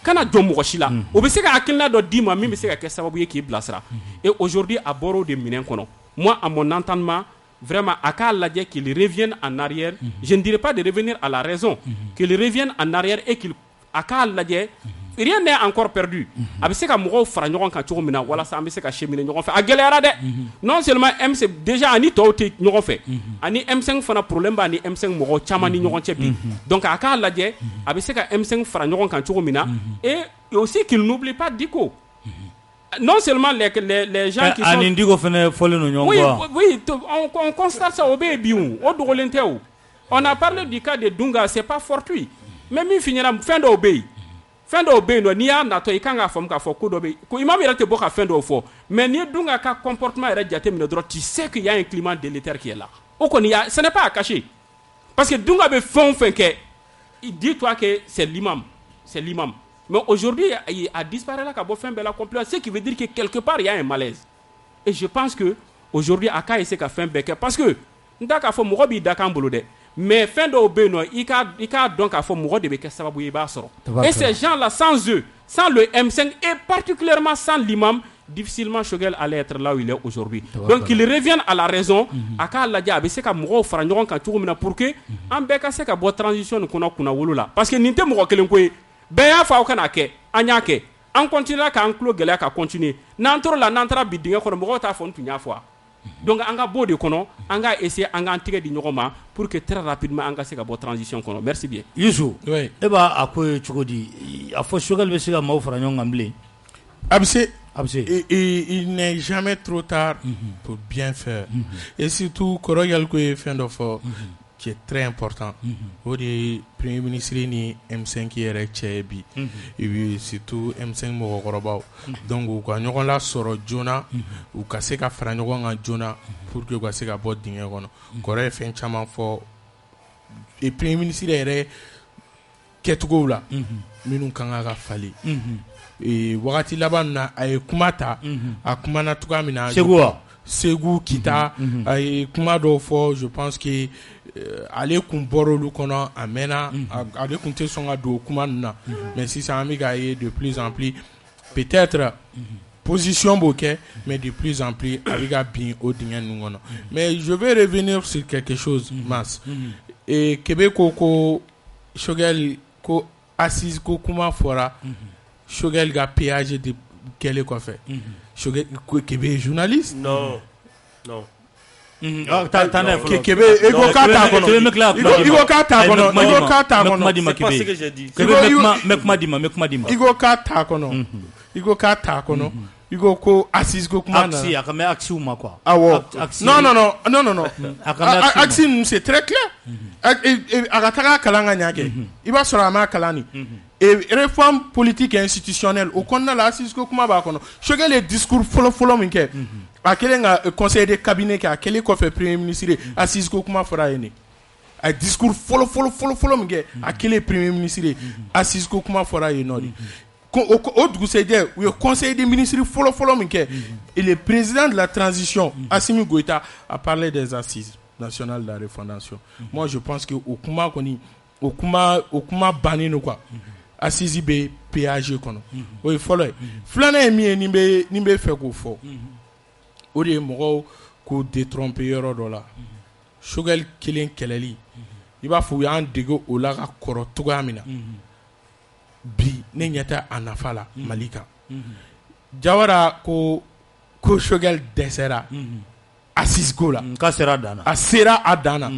kana jɔ mɔgɔ si la o bɛ se ka hakilina dɔ d'i ma min bɛ se ka kɛ sababu ye k'i bilasira et aujourd'hui a bɔra o de minɛn kɔnɔ moi à mon entendement vraiment à k'a lajɛ qu'il revienne en arrière je ne dirais pas de revenir à la raison qu'il revienne en arrière et qu'il a k'a lajɛ rien n'est encore perdu a bɛ se ka mɔgɔw fara ɲɔgɔn kan cogo min na walasa an bɛ se ka cheminer ɲɔgɔn fɛ a gɛlɛyara dɛ non seulement MC déjà ani tɔw tɛ ɲɔgɔn fɛ ani M5 fana problème b'a ni M5 mɔgɔ caman ni ɲɔgɔn cɛ bi donc a k'a lajɛ a bɛ se ka M5 fara ɲɔgɔn kan cogo min na et aussi qu'il n'oublie pas Diko non seulement les gens qui sont ani Diko fana fɔlen no ɲɔgɔn oui on constate ça o bɛ bi o dogolen tɛ o on a parlé du cas de Dunga c'est pas fortuit mais min finira fɛn dɔw bɛ yen n'i y'a natɔ i kan k'a faamu k'a fɔ ko dɔ bɛ yen ko imam yɛrɛ tɛ bɔ ka fɛn dɔw fɔ mais n'i ye Dunga ka comportement yɛrɛ jateminɛ dɔrɔn tu sais qu'il y a un climat délétère qui est là o kɔni ce n'est pas à cacher parce que Dunga bɛ fɛn o fɛn kɛ dis-toi que c'est l'imam mais aujourd'hui a disparu là ka bɔ fɛn bɛɛ la complètement ce qui veut dire que quelque part il y a un malaise et je pense que aujourd'hui a ka essayer ka fɛn bɛɛ kɛ parce que n t'a k'a fɔ mɔgɔ b'i da kan bolo dɛ mais fin dɔw bɛ yen nɔ i k'a dɔn k'a fɔ mɔgɔ de bɛ kɛ sababu ye i b'a sɔrɔ et ces gens là sans eux sans le M5 et particulièrement sans l'imam difficilement Choguel allait être là où il est aujourd'hui donc qu'il revienne à la raison a k'a lajɛ a bɛ se ka mɔgɔw fara ɲɔgɔn kan cogo min na pour que an bɛɛ ka se ka bɔ transition nin kɔnɔ kunna wolo la parce que nin tɛ mɔgɔ kelen ko ye bɛɛ y'a fɔ aw kana kɛ an y'a kɛ an continuera k'an tulo gɛlɛya ka continuer n'an tora la n'an taara bi dingɛ kɔnɔ mɔgɔw t'a fɔ n tun y'a fɔ donc an ka bɔ de kɔnɔ an ka essayer an k'an tɛgɛ di ɲɔgɔn ma pour que très rapidement an ka se ka bɔ transition kɔnɔ merci bien Youssou e b'a a ko ye cogo di a fɔ Choguel bɛ se ka maaw fara ɲɔgɔn kan bilen a bɛ se il n'est jamais trop tard pour bien faire et surtout kɔrɔ Yalko ye fɛn dɔ fɔ qui est très important o de ye premier ministre ni M5 yɛrɛ cɛ bi et puis surtout M5 mɔgɔkɔrɔbaw donc u ka ɲɔgɔn la sɔrɔ joona u ka se ka fara ɲɔgɔn kan joona pour que u ka se ka bɔ dingɛ kɔnɔ kɔrɔ ye fɛn caman fɔ et premier ministre yɛrɛ kɛcogow la minnu kan ka falen wagati laban na a ye kuma ta a kumana cogoya min na Segu Kita a ye kuma dɔw fɔ je pense que ale kun bɔra olu kɔnɔ a mɛnna ale kun tɛ sɔn ka don kuma ninnu na mais sisan an bɛ k'a ye de plus en plus peut-être position b'o kɛ mais de plus en plus a bɛ ka bin o dingɛ ninnu kɔnɔ mais je vais revenir sur quelque chose Mas Kebe ko Choguel ko assise ko kuma fɔra Choguel ka péage de kɛlen kɔfɛ Choguel Kebe journaliste non Kebe ego ka ta kɔnɔ c'est pas ce que j'ai dit Kebe me kuma di ma Igo ka ta kɔnɔ Igo ko assise ko kuma na. Axi, akame axi ou ma quoi. Ah ouais. Non. Axi c'est très clair. Agataka kalanga nyake. Iba sura ma kalani. Et réforme politique et institutionnelle au konna la assise ko kuma ba kono. Shoge les discours follow minke. Akele nga conseil de cabinet ka akele ko fait premier ministre assise ko kuma fora yene. A discours follow minke akele premier ministre assise ko kuma fora yene. Au conseil des ministres et le président de la transition Assimi Goïta a parlé des assises nationales de la refondation. Moi je pense que au kuma banni no quoi assise be péage kono o follow flana mi ni be fait ko fo o de mo ko détromper yoro dola shogel killing keleli iba fu ya ndego o la ka koro tugamina bi ne ɲɛta a nafa la Mali kan Jawara ko Shogel dɛsɛra assise ko la a sera a dan na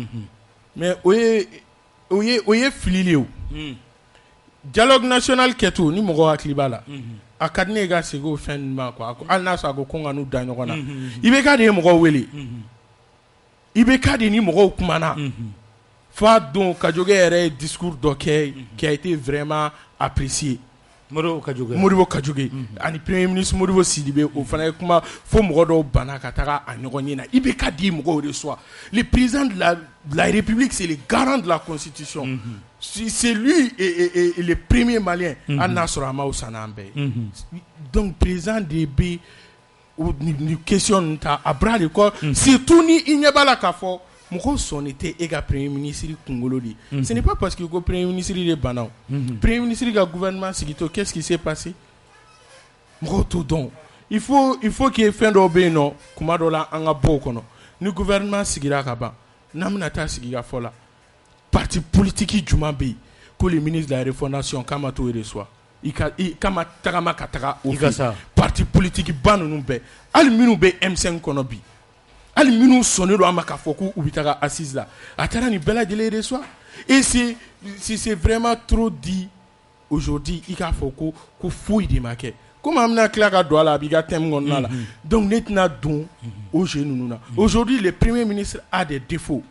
mais o ye filili ye o dialogue national kɛto ni mɔgɔ hakili b'a la a ka di ne ye ka segin o fɛn ninnu ma quoi hali n'a sɔrɔ a ko n ka n'u da ɲɔgɔn na IBK de ye mɔgɔw wele IBK de ni mɔgɔw kumana fa don Kajoge yɛrɛ ye discours dɔ kɛ qui a été vraiment apprécié. Modibo Kajoge ani premier ministre Modibo Sidibé o fana kuma fo mɔgɔ dɔw bana ka taga a ɲɔgɔn ɲɛ na IBK di mɔgɔw de soi le président de la République c'est le garant de la constitution c'est lui et le premier malien a n'a sɔrɔ a ma o sanna an bɛɛ donc président de bɛ ni question ta a bras de corps surtout ni i ɲɛ b'a la k'a fɔ mɔgɔw sɔnni tɛ e ka premier ministre kunkolo de ce n'est pas parce que ko premier ministre de bana o premier ministre ka gouvernement sigitɔ qu'est-ce qui s'est passé mɔgɔw t'o dɔn il faut que fɛn dɔw bɛ yen nɔ kuma dɔ la an ka bɔ o kɔnɔ ni gouvernement sigira ka ban n'an bɛna taa sigi ka fɔ la parti politique jumɛn bɛ yen ko le ministre de la refondation k'a ma t'o reçoit k'a ma tagama ka taga o fɛ parti politique ba ninnu bɛɛ hali minnu bɛ M5 kɔnɔ bi hali minnu sɔnnen don a ma k'a fɔ k'u bɛ taga assise la a taara nin bɛɛ lajɛlen reçoit et c'est vraiment trop dit aujourd'hui i k'a fɔ ko foyi de ma kɛ comme an bɛna tila ka don a la a b'i ka thème kɔnɔna la donc ne tɛna don o jeu ninnu na aujourd'hui le premier ministre a des défauts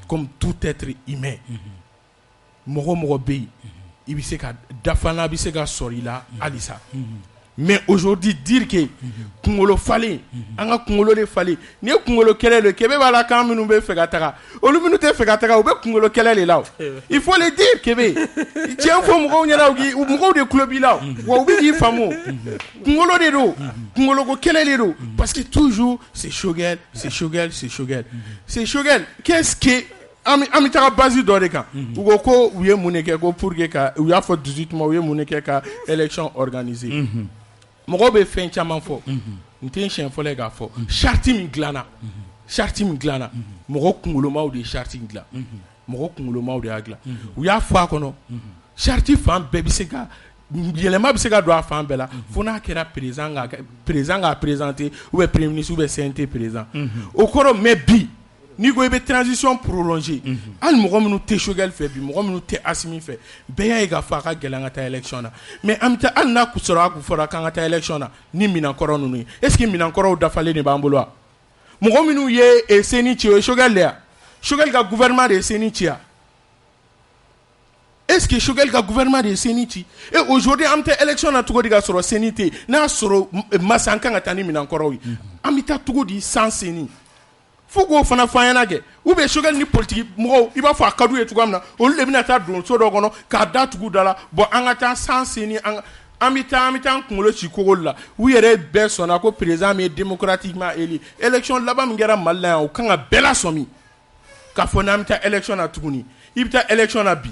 comme tout être humain mɔgɔ bɛ yen i bɛ se ka dafana bɛ se ka sɔrɔ i la halisa mais aujourd'hui dire que kunkolo falen an ka kunkolo de falen ni ye kunkolo kɛlɛ le kebe b'a la kan minnu bɛ fɛ ka taga olu minnu tɛ fɛ ka taga u bɛ kunkolo kɛlɛ de la il faut le dire kebe tiɲɛ fɔ mɔgɔw ɲɛna mɔgɔw de tulo b'i la wa u bɛ k'i faamu kunkolo de don kunkolo ko kɛlɛ de don parce que toujours c'est Shogel qu'est-ce que an bɛ taga base dɔ de kan u ko u ye mun de kɛ ko pour que ka u y'a fɔ 18 mois u ye mun de kɛ ka élection organiser mɔgɔw bɛ fɛn caman fɔ n tɛ n siɲɛ fɔlɔ ye k'a fɔ charte min dilanna mɔgɔ kunkolomaw de ye charte in dilan mɔgɔ kunkolomaw de y'a dilan u y'a fɔ a kɔnɔ charte fan bɛɛ bɛ se ka yɛlɛma bɛ se ka don a fan bɛɛ la fo n'a kɛra président k'a présenter ou bien premier ministre ou bien CNT président o kɔrɔ mais bi n'i ko i bɛ transition prolonger hali mɔgɔ minnu tɛ Shogel fɛ bi mɔgɔ minnu tɛ Assimi fɛ bɛɛ y'a ye k'a fɔ a ka gɛlɛn ka taa élection na mais an bɛ taa hali n'a sɔrɔ a kun fɔra k'an ka taa élection na ni minɛnkɔrɔ ninnu ye est ce que minɛnkɔrɔw dafalen de b'an bolo wa mɔgɔ minnu ye CENI ci o ye Shogel de ya Shogel ka gouvernement de ye CENI ci ya est ce que Shogel ka gouvernement de ye CENI ci et aujourd'hui an bɛ taa élection na cogo di ka sɔrɔ CENI tɛ yen n'a sɔrɔ masa an kan ka taa ni minɛnkɔrɔw ye an bɛ taa cogo di sans CENI fo k'o fana fɔ an ɲɛna kɛ ou bien Shogel ni politique mɔgɔw i b'a fɔ a ka d'u ye cogoya min na olu de bɛna taa don so dɔ kɔnɔ k'a da tugu da la bon an ka taa sans CENI an bɛ taa an kunkolo ci kogo la u yɛrɛ bɛɛ sɔnna ko président min ye démocratiquement élu élection laban min kɛra Mali la yan o kan ka bɛɛ lasɔmi k'a fɔ n'an bɛ taa élection na tuguni i bɛ taa élection na bi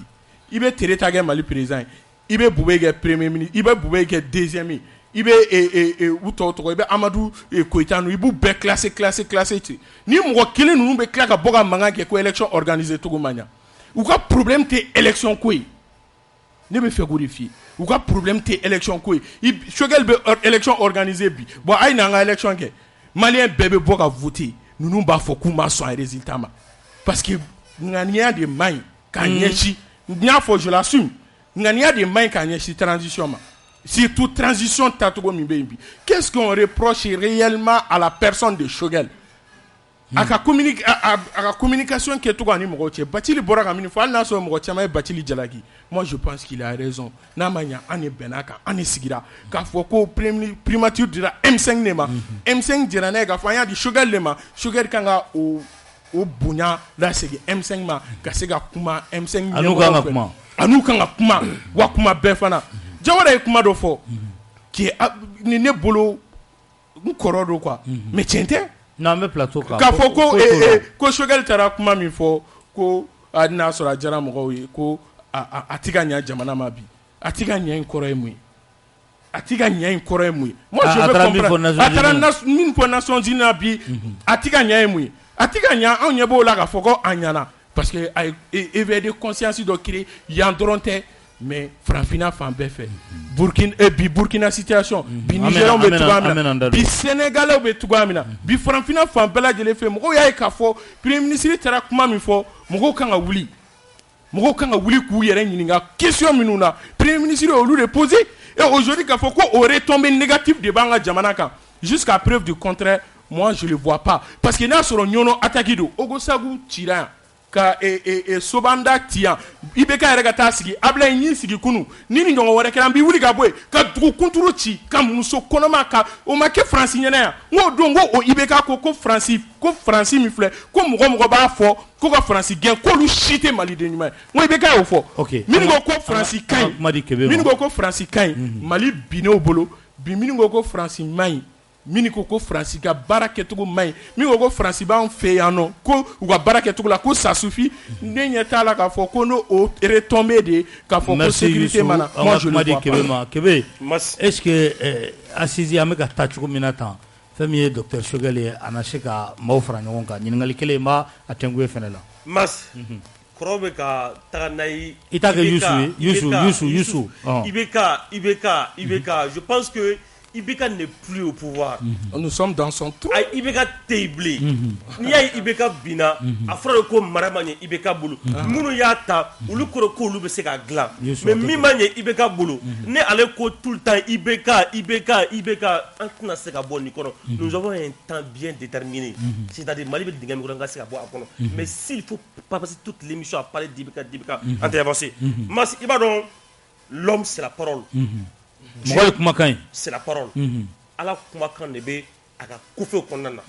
i bɛ Tere ta kɛ Mali président ye i bɛ Bubé kɛ premier ministre i bɛ Bubé kɛ deuxième ye i bɛ u tɔgɔ i bɛ Amadu Koyita ninnu i b'u bɛɛ classer ten ni mɔgɔ kelen ninnu bɛ tila ka bɔ ka mankan kɛ ko élection organiser cogo man ɲa u ka problème tɛ élection ko ye ne bɛ fɛ k'o de f'i ye u ka problème tɛ élection ko ye Shogel bɛ élection organiser bi bon a ye n'an ka élection kɛ maliyɛn bɛɛ bɛ bɔ ka voter ninnu b'a fɔ k'u ma sɔn a résultat ma parce que ŋaniya de man ɲi k'a ɲɛsin n y'a fɔ je l'assume ŋaniya de man ɲi k'a ɲɛsin transition ma surtout transition tatogo mimbe. Qu'est-ce qu'on reproche réellement à la personne de Shogel? À la communication qui est tout gagné, Batili Boraga Minifal n'a son moitié Batili Jalagi. Moi je pense qu'il a raison. Namanya Ane Benaka, Ane Sigira, Kafoko primature de la M5 Nema, M5 Dirane, Gafaya di Shogel Lema, Shogel Kanga au Bunya, là c'est M5 Ma, Kasega Kuma, M5 Anouka Kuma. Anouka Kuma, Wakuma Befana. Jawara Kuma Dofo, qui est né bolo, un cororo quoi. Mais tiens, non mais plateau ka fɔ ko Shogel taara kuma min fɔ ko a n'a sɔrɔ a diyara mɔgɔw ye ko a ti ka ɲɛ jamana ma bi a ti ka ɲɛ in kɔrɔ ye mun ye a ti ka ɲɛ in kɔrɔ ye mun ye moi je veux comprendre a taara min fɔ Nations Unies na bi a ti ka ɲɛ ye mun ye a ti ka ɲɛ anw ɲɛ b'o la k'a fɔ ko a ɲɛna parce que a ye éveil de conscience dɔ créé yan dɔrɔn tɛ mais farafinna fan bɛɛ fɛ Burkina situation bi Nigériens bɛ cogoya min na bi Sénégalais bɛ cogoya min na bi farafinna fan bɛɛ lajɛlen fɛ mɔgɔw y'a ye k'a fɔ premier ministre taara kuma min fɔ mɔgɔw kan ka wuli k'u yɛrɛ ɲininka question minnu na premier ministre olu de posé et aujourd'hui k'a fɔ ko o retombé négatif de b'an ka jamana kan jusqu'à preuve du contraire moi je le vois pas parce que n'a sɔrɔ ɲɔnɔ attaque do Ogosagu cira yan ka Sobanda tiyan IBK yɛrɛ ka taa sigi Ablaye ɲi sigi kunu ni ɲɔgɔn wɛrɛ kɛra an bi wuli ka bɔ yen ka dugu kunturu ci ka muso kɔnɔma ka o ma kɛ Faransi ɲɛna yan n k'o don ko o IBK ko Faransi min filɛ ko mɔgɔ b'a fɔ ko ka Faransi gɛn k'olu si tɛ maliden ɲuman ye n ko IBK y'o fɔ minnu ko Faransi ka ɲi minnu ko Faransi ka ɲi Mali binn'o bolo bi minnu ko Faransi man ɲi minnu ko Faransi ka baara kɛcogo man ɲi minnu ko Faransi b'an fɛ yan nɔ ko u ka baara kɛcogo la ko ça suffit ne ɲɛ t'a la k'a fɔ ko n'o retombé de k'a fɔ ko sécurité mana moi je le vois pas. Kebe est-ce que Assisi an bɛ ka taa cogo min na tan fɛn min ye docteur Shogel ye a na se ka maaw fara ɲɔgɔn kan ɲininkali kelen in b'a tɛnku fɛnɛ la Mas kɔrɔ bɛ ka taga n'a ye i t'a kɛ Youssou IBK je pense que IBK n'est plus au pouvoir. Nous sommes dans son trou. IBK teiblé. Ni y'a IBK bina, a fɔra ko mara ma ɲɛ IBK bolo. Minnu y'a ta, olu kɔrɔ ko olu bɛ se ka dilan. Mais min ma ɲɛ IBK bolo, ne ale ko tout le temps IBK, an tɛna se ka bɔ nin kɔnɔ. Nous avons un temps bien déterminé. C'est-à-dire Mali bɛ dingɛ min kɔnɔ an ka se ka bɔ a kɔnɔ. Mais s'il faut pas passer toute l'émission à parler d'IBK, an tɛ avancer. Mas i b'a dɔn l'homme c'est la parole. C'est la parole. Ala kumakan de bɛ a ka kofew kɔnɔna na.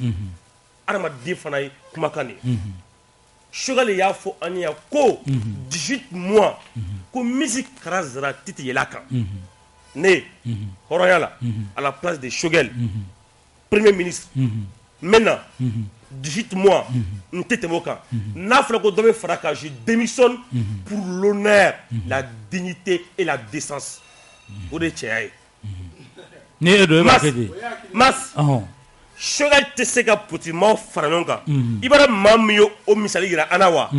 Adamaden fana ye kumakan de ye. Shogel y'a fɔ an ye ko 18 mois ko misi kara zara titi yɛlɛ a kan. Ne hɔrɔnya la à la place de Shogel premier ministre. Maintenant 18 mois n tɛ tɛmɛ o kan. N'a fɔra ko dɔ bɛ fara kan je démissionne pour l'honneur, la dignité et la décence. O de cɛya ye. Ni e do e b'a kɛ ten. Mas Shogel tɛ se ka politigimaaw fara ɲɔgɔn kan. I b'a dɔn maa min ye o misali yira an na wa?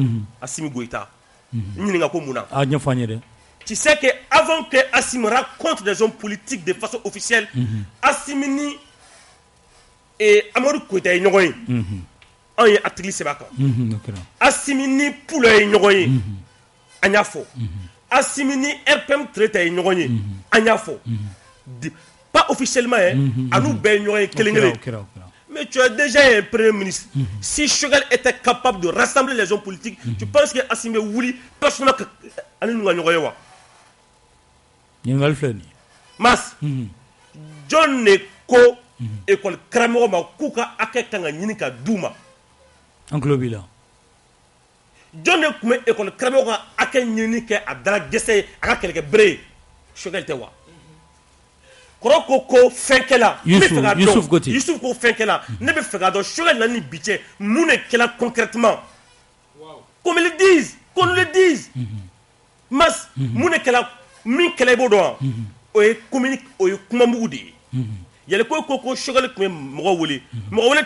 Assimi Goïta. N ɲininka ko mun na? A ɲɛfɔ an ye dɛ. Tu sais que avant que Assimi rencontre des hommes politiques de façon officielle, Assimi ni Amadou Koïta ye ɲɔgɔn ye. An ye article sɛbɛn a kan. Assimi ni Poula ye ɲɔgɔn ye. An y'a fɔ. Assimi ni RPM Traité ye ɲɔgɔn ye. An y'a fɔ. Pas officiellement, à nous baigner mais tu as déjà un premier ministre. Si Shogel était capable de rassembler les hommes politiques, tu penses que Assimi Wouli, personnellement, allez nous gagner wa? Mas, John Neko, école Kramero ma kuka akekanga nyinika Douma. En globila. John Neko école Kramero akek nyinika adala gese akeke bre. Shogel te wa. Koroko ko fenkela Youssouf Goti Youssouf ko fenkela ne be fega do Shogel na ni biche mun est kela concrètement comme ils disent qu'on le dise mas mun est kela min kela bo do o e communique o e kuma mugudi yele ko Shogel ko mo wuli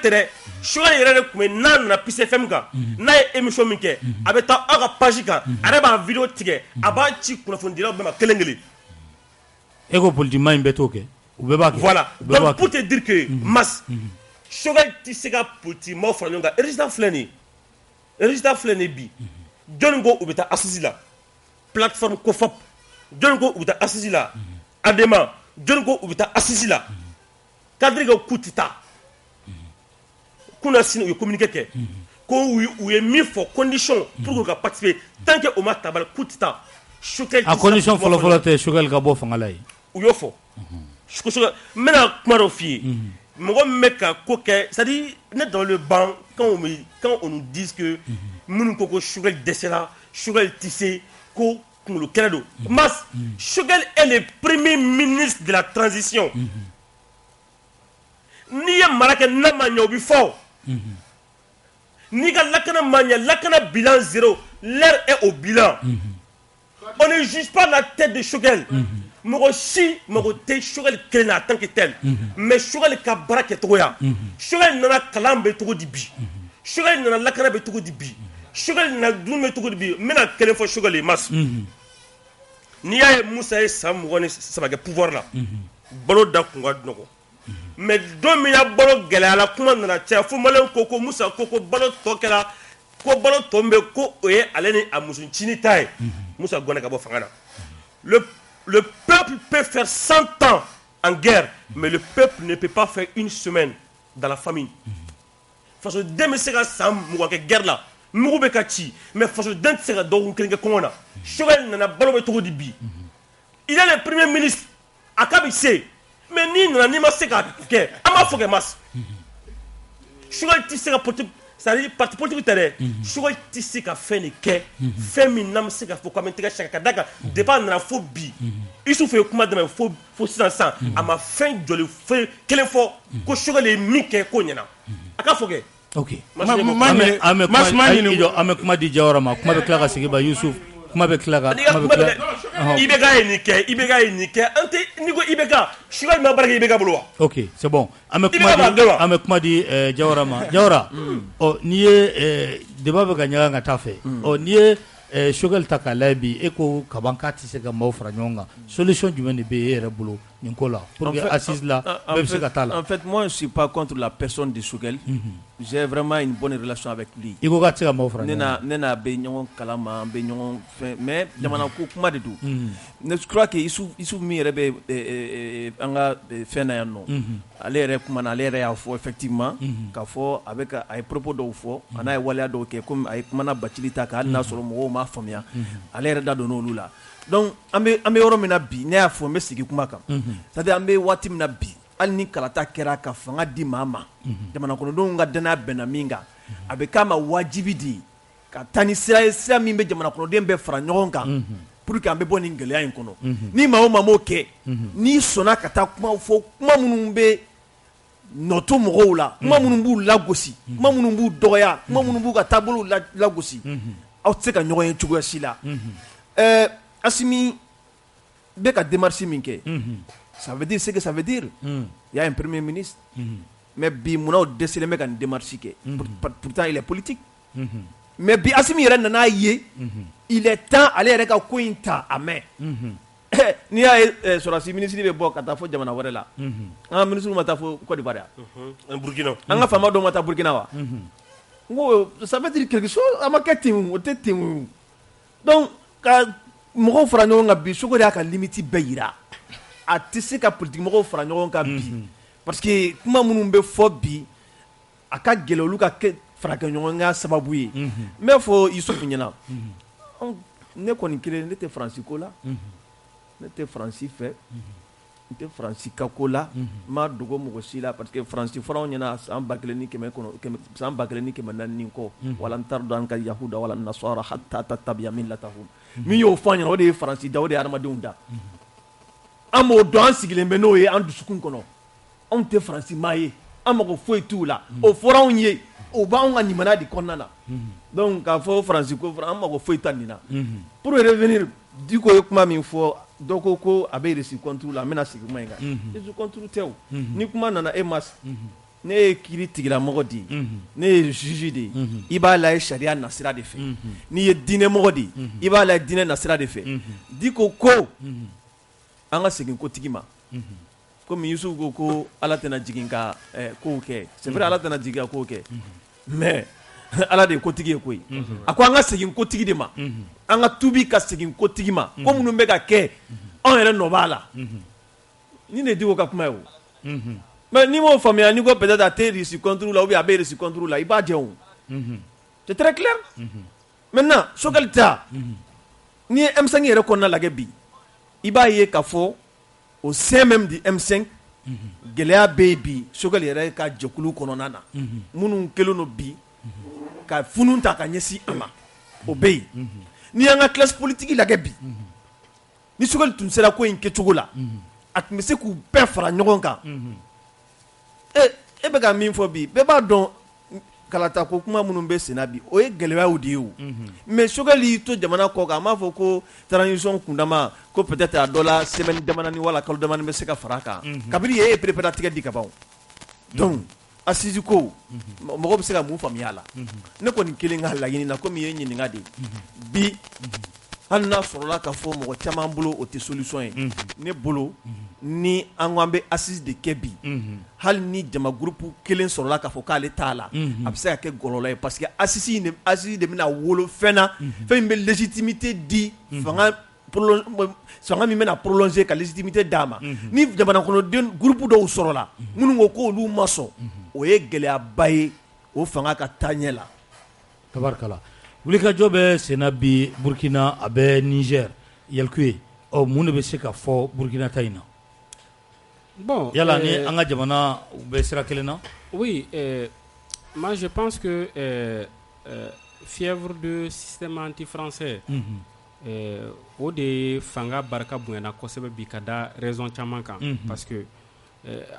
tere Shogel yere ko nan na PCFM ka na émission min ke abeta aga page ka areba vidéo tige aba ci kuna fondira be ma kelengeli. Ego politiquement imbeto voilà donc pour te dire que Mas Shogel ti se ka politiquement fara ɲɔgɔn kan résultat filɛ bi jɔnni ko u bɛ taa assise la plateforme Kofop jɔnni ko u bɛ taa assise la Adema jɔnni ko u bɛ taa assise la cadre ko k'u tɛ taa kunna sini u ye communiqué kɛ ko u ye min fɔ condition pour que ka participer tant que o ma tabal k'u tɛ taa a condition fɔlɔ tɛ Choguel ka bɔ fanga la ye u y'o fɔ n bɛna kuma dɔ f'i ye mɔgɔ min bɛ ka ko kɛ c'est-à-dire ne dans le banc quand on nous dit que minnu ko Choguel dɛsɛra Choguel tɛ se ko kunkolo kɛlɛ don mas Choguel est le premier ministre de la transition n'i ye mara kɛ n'a ma ɲɛ o bɛ fɔ n'i ka lakana ma ɲɛ lakana bilan 0 l'heure est au bilan on ne juge pas la tête de Choguel mɔgɔ si mago tɛ Choguel kelen na en tant que tel mais Choguel ka baara kɛcogoya Choguel nana kalan bɛ cogo di bi Choguel nana lakana bɛ cogo di bi Choguel nana dumuni bɛ cogo di bi n bɛna kelen fɔ Choguel ye mas n'i y'a ye Musa ye san 23 kɛ pouvoir la balo da kun ka nɔgɔ mais don min ya balo gɛlɛyara kuma nana caya fo maliyɛnw ko Musa ko balo tɔ kɛra ko balo tɔ min bɛ ko o ye ale ni a musuncinin ta ye Musa gɔnɛ ka bɔ fanga na le peuple peut faire 100 ans en guerre mais le peuple ne peut pas faire une semaine dans la famine faso den bɛ se ka san 20 kɛ guerre la mugu bɛ ka ci mais faso den tɛ se ka dɔgɔkun kelen kɛ kɔngɔ na Choguel nana balo bɛ cogo di bi il est le premier ministre a ka bi se mais n'i nana n'i ma se ka kɛ an b'a fɔ kɛ mas Choguel tɛ se ka politique c'est-à-dire parti politique tɛ dɛ Choguel tɛ se ka fɛn de kɛ fɛn min n'an bɛ se ka fɔ k'an bɛ tɛgɛ sɛgɛn ka d'a kan depuis a nana fo bi Isufu ye kuma dɛmɛ fo sisan a ma fɛn joli fɛn kelen fɔ ko Choguel ye min kɛ k'o ɲɛna a ka fɔ kɛ. ok an bɛ kuma di Jawara ma kuma bɛ tila ka segin ba Yusuf kuma bɛ tila ka IBK ye nin kɛ an tɛ n'i ko IBK Choguel ma baara kɛ IBK bolo wa. ok c'est bon an bɛ kuma di Jawara ma Jawara n'i ye débat bɛ ka ɲaga ka taa fɛ n'i ye Choguel ta k'a lajɛ bi e ko kaban k'a tɛ se ka maaw fara ɲɔgɔn kan solution jumɛn de bɛ e yɛrɛ bolo nin ko la pour que assise la bɛɛ bɛ se ka taa la. En fait moi je suis pas contre la personne de Choguel j'ai vraiment une bonne relation avec lui. I ko k'a tɛ se ka maaw fara ɲɔgɔn kan ne n'a bɛ ɲɔgɔn kalama an bɛ ɲɔgɔn fɛn mais jamana ko kuma de don je crois que Issouf min yɛrɛ bɛ an ka fɛn na yan nɔ ale yɛrɛ kumana ale yɛrɛ y'a fɔ effectivement k'a fɔ a ye propos dɔw fɔ a n'a ye waleya dɔw kɛ comme a ye kumana Bacili ta kan hali n'a sɔrɔ mɔgɔw m'a faamuya ale yɛrɛ da donna olu la donc an bɛ yɔrɔ min na bi ne y'a fɔ n bɛ segin kuma kan c'est-à-dire an bɛ waati min na bi hali ni kalata kɛra ka fanga di maa ma jamana kɔnɔdenw ka danaya bɛnna min kan a bɛ k'a ma wajibi de ka taa ni sira ye sira min bɛ jamana kɔnɔden bɛɛ fara ɲɔgɔn kan pour que an bɛ bɔ nin gɛlɛya in kɔnɔ ni maa o maa m'o kɛ n'i sɔnna ka taa kuma fɔ kuma minnu bɛ nɔto mɔgɔw la kuma minnu b'u lagosi kuma minnu b'u dɔgɔya kuma minnu b'u ka taabolow lagosi aw tɛ se ka ɲɔgɔn ye cogoya si la Assimi bɛ ka démarche min kɛ ça veut dire ce que ça veut dire il y a un premier ministre mais bi munna o dɛsɛlen bɛ ka nin démarche kɛ pourtant il est politique mais bi Assimi yɛrɛ nana ye il est temps ale yɛrɛ ka ko in ta a mɛn n'i y'a ye sɔrɔdasi ministre bɛ bɔ ka taa fɔ jamana wɛrɛ la an ka ministre ma taa fɔ Côte d'Ivoire Burkina an ka faama dɔw ma taa Burkina wa n ko ça veut dire quelque chose a ma kɛ ten o tɛ ten o donc ka mɔgɔw fara ɲɔgɔn kan bi Choguel y'a ka limite bɛɛ yira a tɛ se ka politique mɔgɔw fara ɲɔgɔn kan bi parce que kuma minnu bɛ fɔ bi a ka gɛlɛn olu ka kɛ farakɛ ɲɔgɔnya sababu ye n bɛ fɔ Isufu ɲɛna ne kɔni kelen ne tɛ Faransi ko la ne tɛ Faransi fɛ n tɛ Faransi ka ko la n ma dogo mɔgɔ si la parce que Faransi fɔra anw ɲɛna san 1440 kɔ wala n t'a dɔn an ka Yahuda wala Nasara hatta tattabi'a millatahum min y'o fɔ an ɲɛna o de ye Faransi da o de ye adamadenw da an m'o dɔn an sigilen bɛ n'o ye an dusukun kɔnɔ anw tɛ Faransi maa ye an mago foyi t'u la o fɔra anw ye o b'anw ka limaniya de kɔnɔna na donc k'a fɔ Faransi ko an mago foyi t'a nin na pour revenir Diko ye kuma min fɔ dɔ ko a bɛ reçu contre la n bɛna segin kuma in kan reçu contre tɛ o ni kuma nana e ma ne ye kiiri tigilamɔgɔ de ye ne ye juge de ye i b'a lajɛ sariya nasira de fɛ n'i ye diinɛmɔgɔ de ye i b'a lajɛ diinɛ nasira de fɛ Diko ko an ka segin kotigi ma komi Yusufu ko Ala tɛna jigin ka kow kɛ c'est vrai Ala tɛna jigin ka kow kɛ mais Ala de ye kotigi ye koyi a ko an ka segin kotigi de ma an ka tubi ka segin kotigi ma ko minnu bɛ ka kɛ anw yɛrɛ nɔ b'a la ni ne di o ka kuma ye o mais ni m'o faamuya ni ko peut-être a tɛ reçu contre la ou bien a bɛ reçu contre la i b'a jɛ o c'est très clair maintenant Choguel ta ni ye M5 yɛrɛ kɔnɔna lajɛ bi i b'a ye k'a fɔ au sein même du M5 gɛlɛya bɛ yen bi Choguel yɛrɛ ka jɛkulu kɔnɔna na minnu kɛlen don bi ka funu ta ka ɲɛsin a ma o bɛ yen ni y'an ka classe politique lajɛ bi ni Choguel tun sera ko in kɛcogo la a tun bɛ se k'u bɛɛ fara ɲɔgɔn kan e bɛ ka min fɔ bi bɛɛ b'a dɔn kalata ko kuma minnu bɛ senna bi o ye gɛlɛyaw de ye o mais Choguel y'i to jamana kɔ kan a m'a fɔ ko transition kundama ko peut-être a dɔ la semaine damadɔni wala kalo damadɔni bɛ se ka fara a kan kabini ye préparatigɛ di ka ban donc assise ko mɔgɔ bɛ se ka mun faamuya a la ne kɔni kelen ka laɲini na komi i ye ɲininka de bi hali n'a sɔrɔla k'a fɔ mɔgɔ caman bolo o tɛ solution ye ne bolo ni an ko an bɛ assise de kɛ bi hali ni jama groupe kelen sɔrɔla k'a fɔ k'ale t'a la a bɛ se ka kɛ gɔlɔlɔ ye parce que assise de bɛna wolo fɛn na fɛn min bɛ légitimité di fanga min bɛna prolonger ka légitimité d'a ma ni jamana kɔnɔden groupe dɔw sɔrɔla minnu ko k'olu ma sɔn o ye gɛlɛyaba ye o fanga ka taa ɲɛ la tabarikala wulikajɔ bɛ senna bi Burkina a bɛ Niger Yalkuye mun de bɛ se ka fɔ Burkina ta in na bon yala ni an ka jamana u bɛ sira kelen na oui moi je pense que fièvre de système anti-français o de fanga barika bonyana kosɛbɛ bi ka da raison caman kan parce que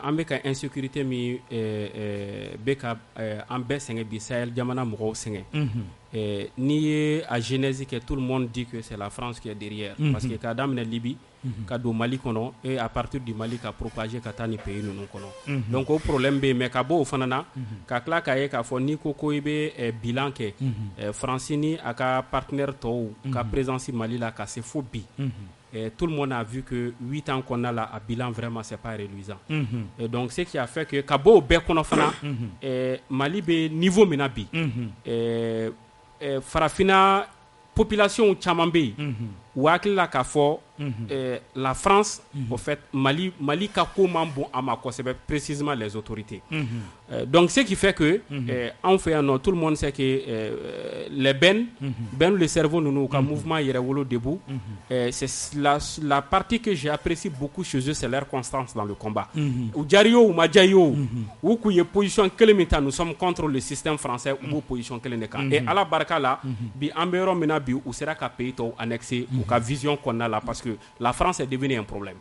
an bɛ ka insécurité min bɛ ka an bɛɛ sɛgɛn bi Sahel jamana mɔgɔw sɛgɛn n'i ye a genèse kɛ tout le monde dit que c'est la France qui est derrière parce que k'a daminɛ Libye ka don Mali kɔnɔ et à partir du Mali ka propager ka taa ni pays ninnu kɔnɔ donc o problème bɛ yen mais ka bɔ o fana na ka tila k'a ye k'a fɔ n'i ko i bɛ bilan kɛ France ni a ka partenaire tɔw ka présence Mali la ka se fo bi tout le monde a vu que 8 ans qu'on a là à bilan vraiment c'est pas reluisant et donc ce qui a fait que ka bɔ o bɛɛ kɔnɔ fana Mali bɛ niveau min na bi farafina population caman bɛ yen u hakili la k'a fɔ la France au fait Mali ka ko man bon a ma kosɛbɛ précisément les autorités donc ce qui fait que en fait non tout le monde sait que les Ben le cerveau nous ka mouvement yɛrɛ wolo debout c'est la partie que j'apprécie beaucoup chez eux c'est leur constance dans le combat u jari o u ma diya o u k'u ye position kelen min ta nous sommes contre le système français u b'o position kelen de kan et ala barika la bi an bɛ yɔrɔ min na bi u sera ka pays tɔw annexer u ka vision kɔnɔna la parce que la France est devenue un problème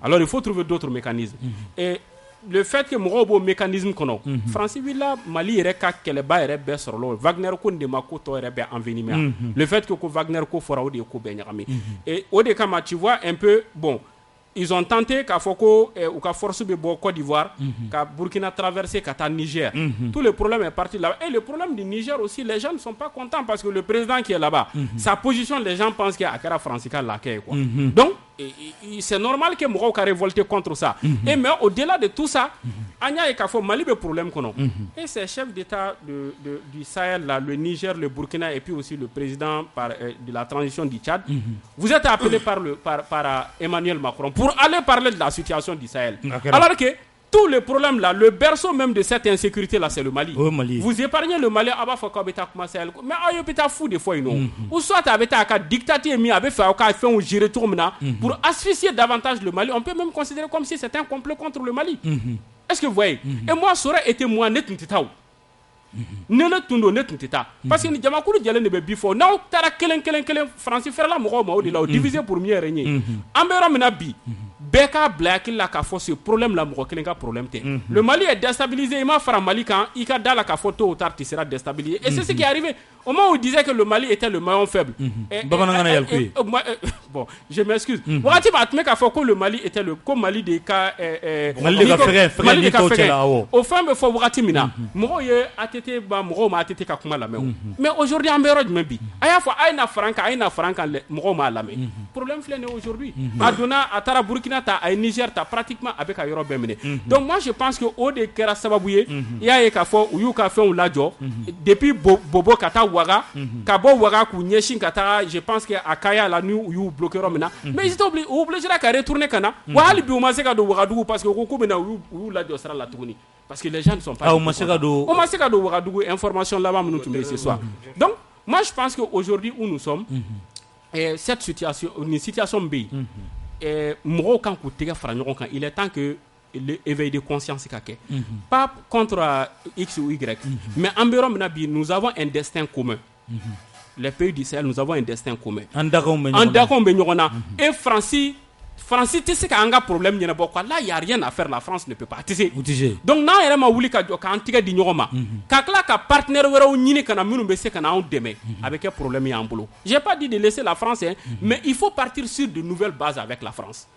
alors il faut trouver d'autres mécanismes et le fait que mɔgɔw b'o mécanisme kɔnɔ France wulila Mali yɛrɛ ka kɛlɛba yɛrɛ bɛɛ sɔrɔla Wagner ko nin de ma ko tɔ yɛrɛ bɛɛ envenimé le fait que ko Wagner ko fɔra o de ye ko bɛɛ ɲagami et o de kama tu vois un peu bon ils ont tenté k'a fɔ ko u ka force bɛ bɔ Côte d'Ivoire ka Burkina traverser ka taa Niger tout le problème est parti là et le problème du Niger aussi les gens ne sont pas contents parce que le président qui est là-bas sa position les gens pensent qu'il y a kɛra France ka lakɛ quoi donc c'est normal que mɔgɔw ka révolter contre ça et mais au-delà de tout ça an y'a ye k'a fɔ Mali bɛ problème kɔnɔ et ces chefs d'État du Sahel là le Niger le Burkina et puis aussi le président de la transition du Tchad vous êtes appelé par Emmanuel Macron pour aller parler de la situation du Sahel alors que tous les problèmes là, le berceau même de cette insécurité là, c'est le Mali. Vous épargnez le Mali, à bas faut qu'on commencer à mais ayo peut fou des fois non. Ou soit avec un dictateur mis avec fait un gérer tout pour asphyxier davantage le Mali. On peut même considérer comme si c'était un complot contre le Mali. Est-ce que vous voyez? Et moi, ça aurait été moi net n'titaou. Nene tundo net n'tita. Parce que ni jamakuru diale ne be bifo. Na tara kelen Francis faire la moko ma odila diviser pour mieux régner. Ambera mena bi. Beka black la ka fo ce problème la moko kelen ka problème te. Le Mali est déstabilisé, il m'a fait Mali quand il ka dans la ka photo au tard il sera déstabilisé. Et c'est ce qui est arrivé. Au moment où il disait que le Mali était le maillon faible. Bon, je m'excuse. Wati ba atme ka fo que le Mali était le comme Mali de ka Mali de ka au fin me fo wati mina. Mo ye atete ba mo ma atete ka kuma la mais aujourd'hui en bero de bi. Aya fo ayna franca mo ma la problème flène aujourd'hui. Aduna atara Burkina ta ay Niger ta pratiquement avec a Europe bemene. Donc moi je pense que au de kera sababouye ya e ka fo ou ka fait on la jo depuis bobo kata Ouaga, Kabo Ouaga, Kounyeshin Katara, je pense que Akaya, la nuit, you bloqué Romena. Mais ils étaient obligés à retourner Kana. Ouali Boumaseka de Ouagadougou, parce que Rokoumena, ou la Diosra la tournée. Parce que les gens ne sont pas. Ah, Oumaseka de Ouagadougou, information là-bas, nous tombons ce soir. Donc, moi, je pense qu'aujourd'hui, où nous sommes, cette situation, une situation B, il est temps que l'éveil de conscience pas contre X ou Y, mais en Béromenabi, nous avons un destin commun. Les pays du Sahel, nous avons un destin commun. Et Francis, tu sais qu'il y a un problème, là, il n'y a rien à faire, la France ne peut pas. Donc, nous avons dit que les partenaires avec un problème. Je n'ai pas dit de laisser la France, mais il faut partir sur de nouvelles bases avec la France.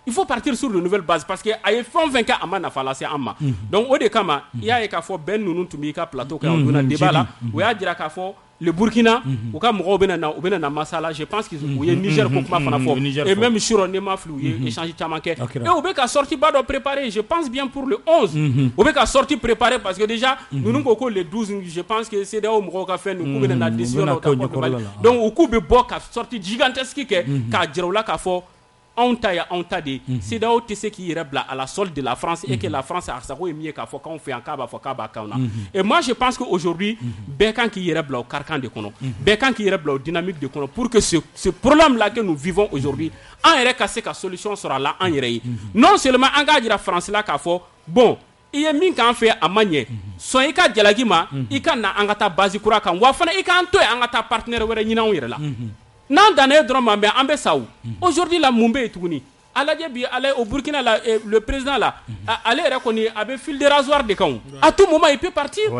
Il faut partir sur de nouvelles bases parce que il faut vaincre Amana Falasé Amma. Donc au décama, il y a qu'à faire ben nous tumika plateau quand on a débat là, où il y a dire qu'à faire le Burkina, ou quand on a na masala, je pense qu'ils ont Niger et même Chironema floué échanger Tchamanké. Et au bec a sorti bas de préparer, je pense bien pour le 11. Au bec a sorti préparer parce que déjà nous nous le 12, je pense que c'est là où on a fait nous couper la décision. Donc au coup de boc a sorti gigantesque qu'a Djirola qu'a fait on t'a dit, c'est là où tu sais qui est à la solde de la France et que la France a ça mieux qu'à quand on fait un kaba et moi je pense qu'aujourd'hui Bécan qui est au carcan de Kono, Bécan qui est au dynamique de Kono pour que ce problème là que nous vivons aujourd'hui en est cassé que solution sera là en irait. Non seulement engage la France là qu'a fait bon il y a min kan fait à manier so ika jalagima ika na angata base kura kan wa fana ika anto angata partenaire wera nyina on là. Non, dans les droits, mais en Bessaou. Aujourd'hui, la Mumbai est tournée. Allez au Burkina, le président là, allez reconnaître avec fil de rasoir de camp. À tout moment, il peut partir.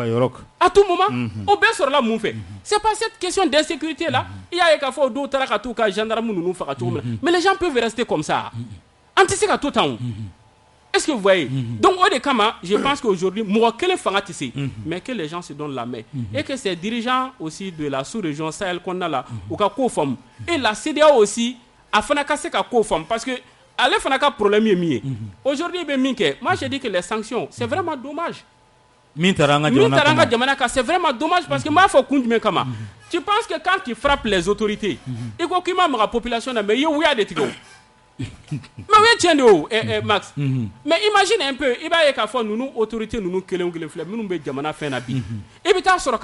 À tout moment, au Bessor là, Mumbai. C'est pas cette question d'insécurité là. Il y a qu'à faire d'autres à tout cas, gendarmes nous faire tout. Mais les gens peuvent rester comme ça. Anticipé à tout temps. Est-ce que vous voyez? Donc, au Dekama, je pense qu'aujourd'hui, moi, quel est fanatissé, mais que les gens se donnent la main. Et que ces dirigeants aussi de la sous-région Sahel qu'on a là, ou qu'à Kofam, et la CDAO aussi, a fanakassé qu'à Kofam, parce que, allez, fanaka problème est mieux. Aujourd'hui, moi, je dis que les sanctions, c'est vraiment dommage. Mintaranga Djamanaka, c'est vraiment dommage parce que moi, il faut qu'on dise comment. Tu penses que quand tu frappes les autorités, et qu'on a la population, mais il y a des tirs. Mais oui, tiens, Max. Mais imagine un peu, il va y avoir nous autorités, nous Djamana fait nabi. Et puis, sur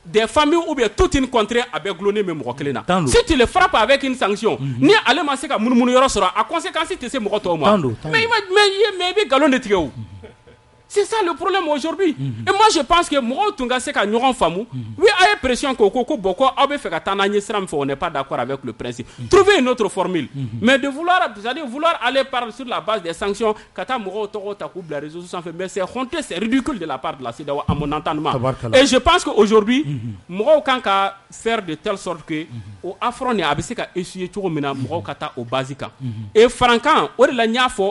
des familles ou bien toute une contrée avec glonné même Rokelena. Si tu le frappes avec une sanction, ni aller masser à Moumouyoro sera à conséquence, tu sais, mais galon de tigou. C'est ça le problème aujourd'hui. Et moi je pense que moi Tunga c'est qu'à Nyoron Famou, oui, à l'impression que Koko Boko avait fait on n'est pas d'accord avec le principe. Trouver une autre formule. Mais de vouloir aller sur la base des sanctions, Kata Mouro Toro Takoub, la réseau social, mais c'est honteux, c'est ridicule de la part de la CEDEAO à mon entendement. Et je pense qu'aujourd'hui, Mouro Kanka faire de telle sorte que au Afron et Abiseka essuyer tout maintenant Mouro Kata au Basika. Et franchement,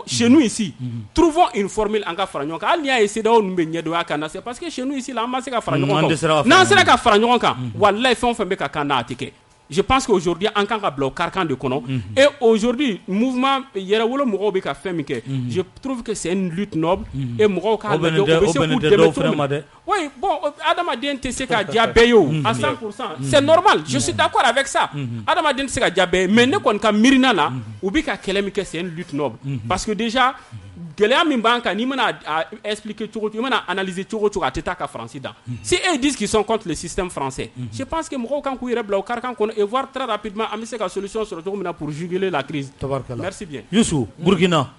chez nous ici, trouvons une formule en Gafranyon. C'est parce que chez nous ici, là, je pense qu'aujourd'hui, en tant que carcan de Kono, et aujourd'hui, mouvement, je trouve que c'est une lutte noble, et oui, bon, Adam Adien Tesseka Diabeyo à 100%, c'est normal, je suis d'accord avec ça. Adam Adien Tesseka Diabeyo, mais ne qu'on ka Mirinana, ou bika Kelemike, c'est une lutte noble, parce que déjà, Gélé Mimbanka, ni m'a expliqué tout, ni m'a analysé tout, à Teta Francida. Si ils disent qu'ils sont contre le système français, je pense que Moro Kankou irait bloquer et voir très rapidement la solution sur le tour pour juguler la crise. Merci bien. Youssou, Burkina,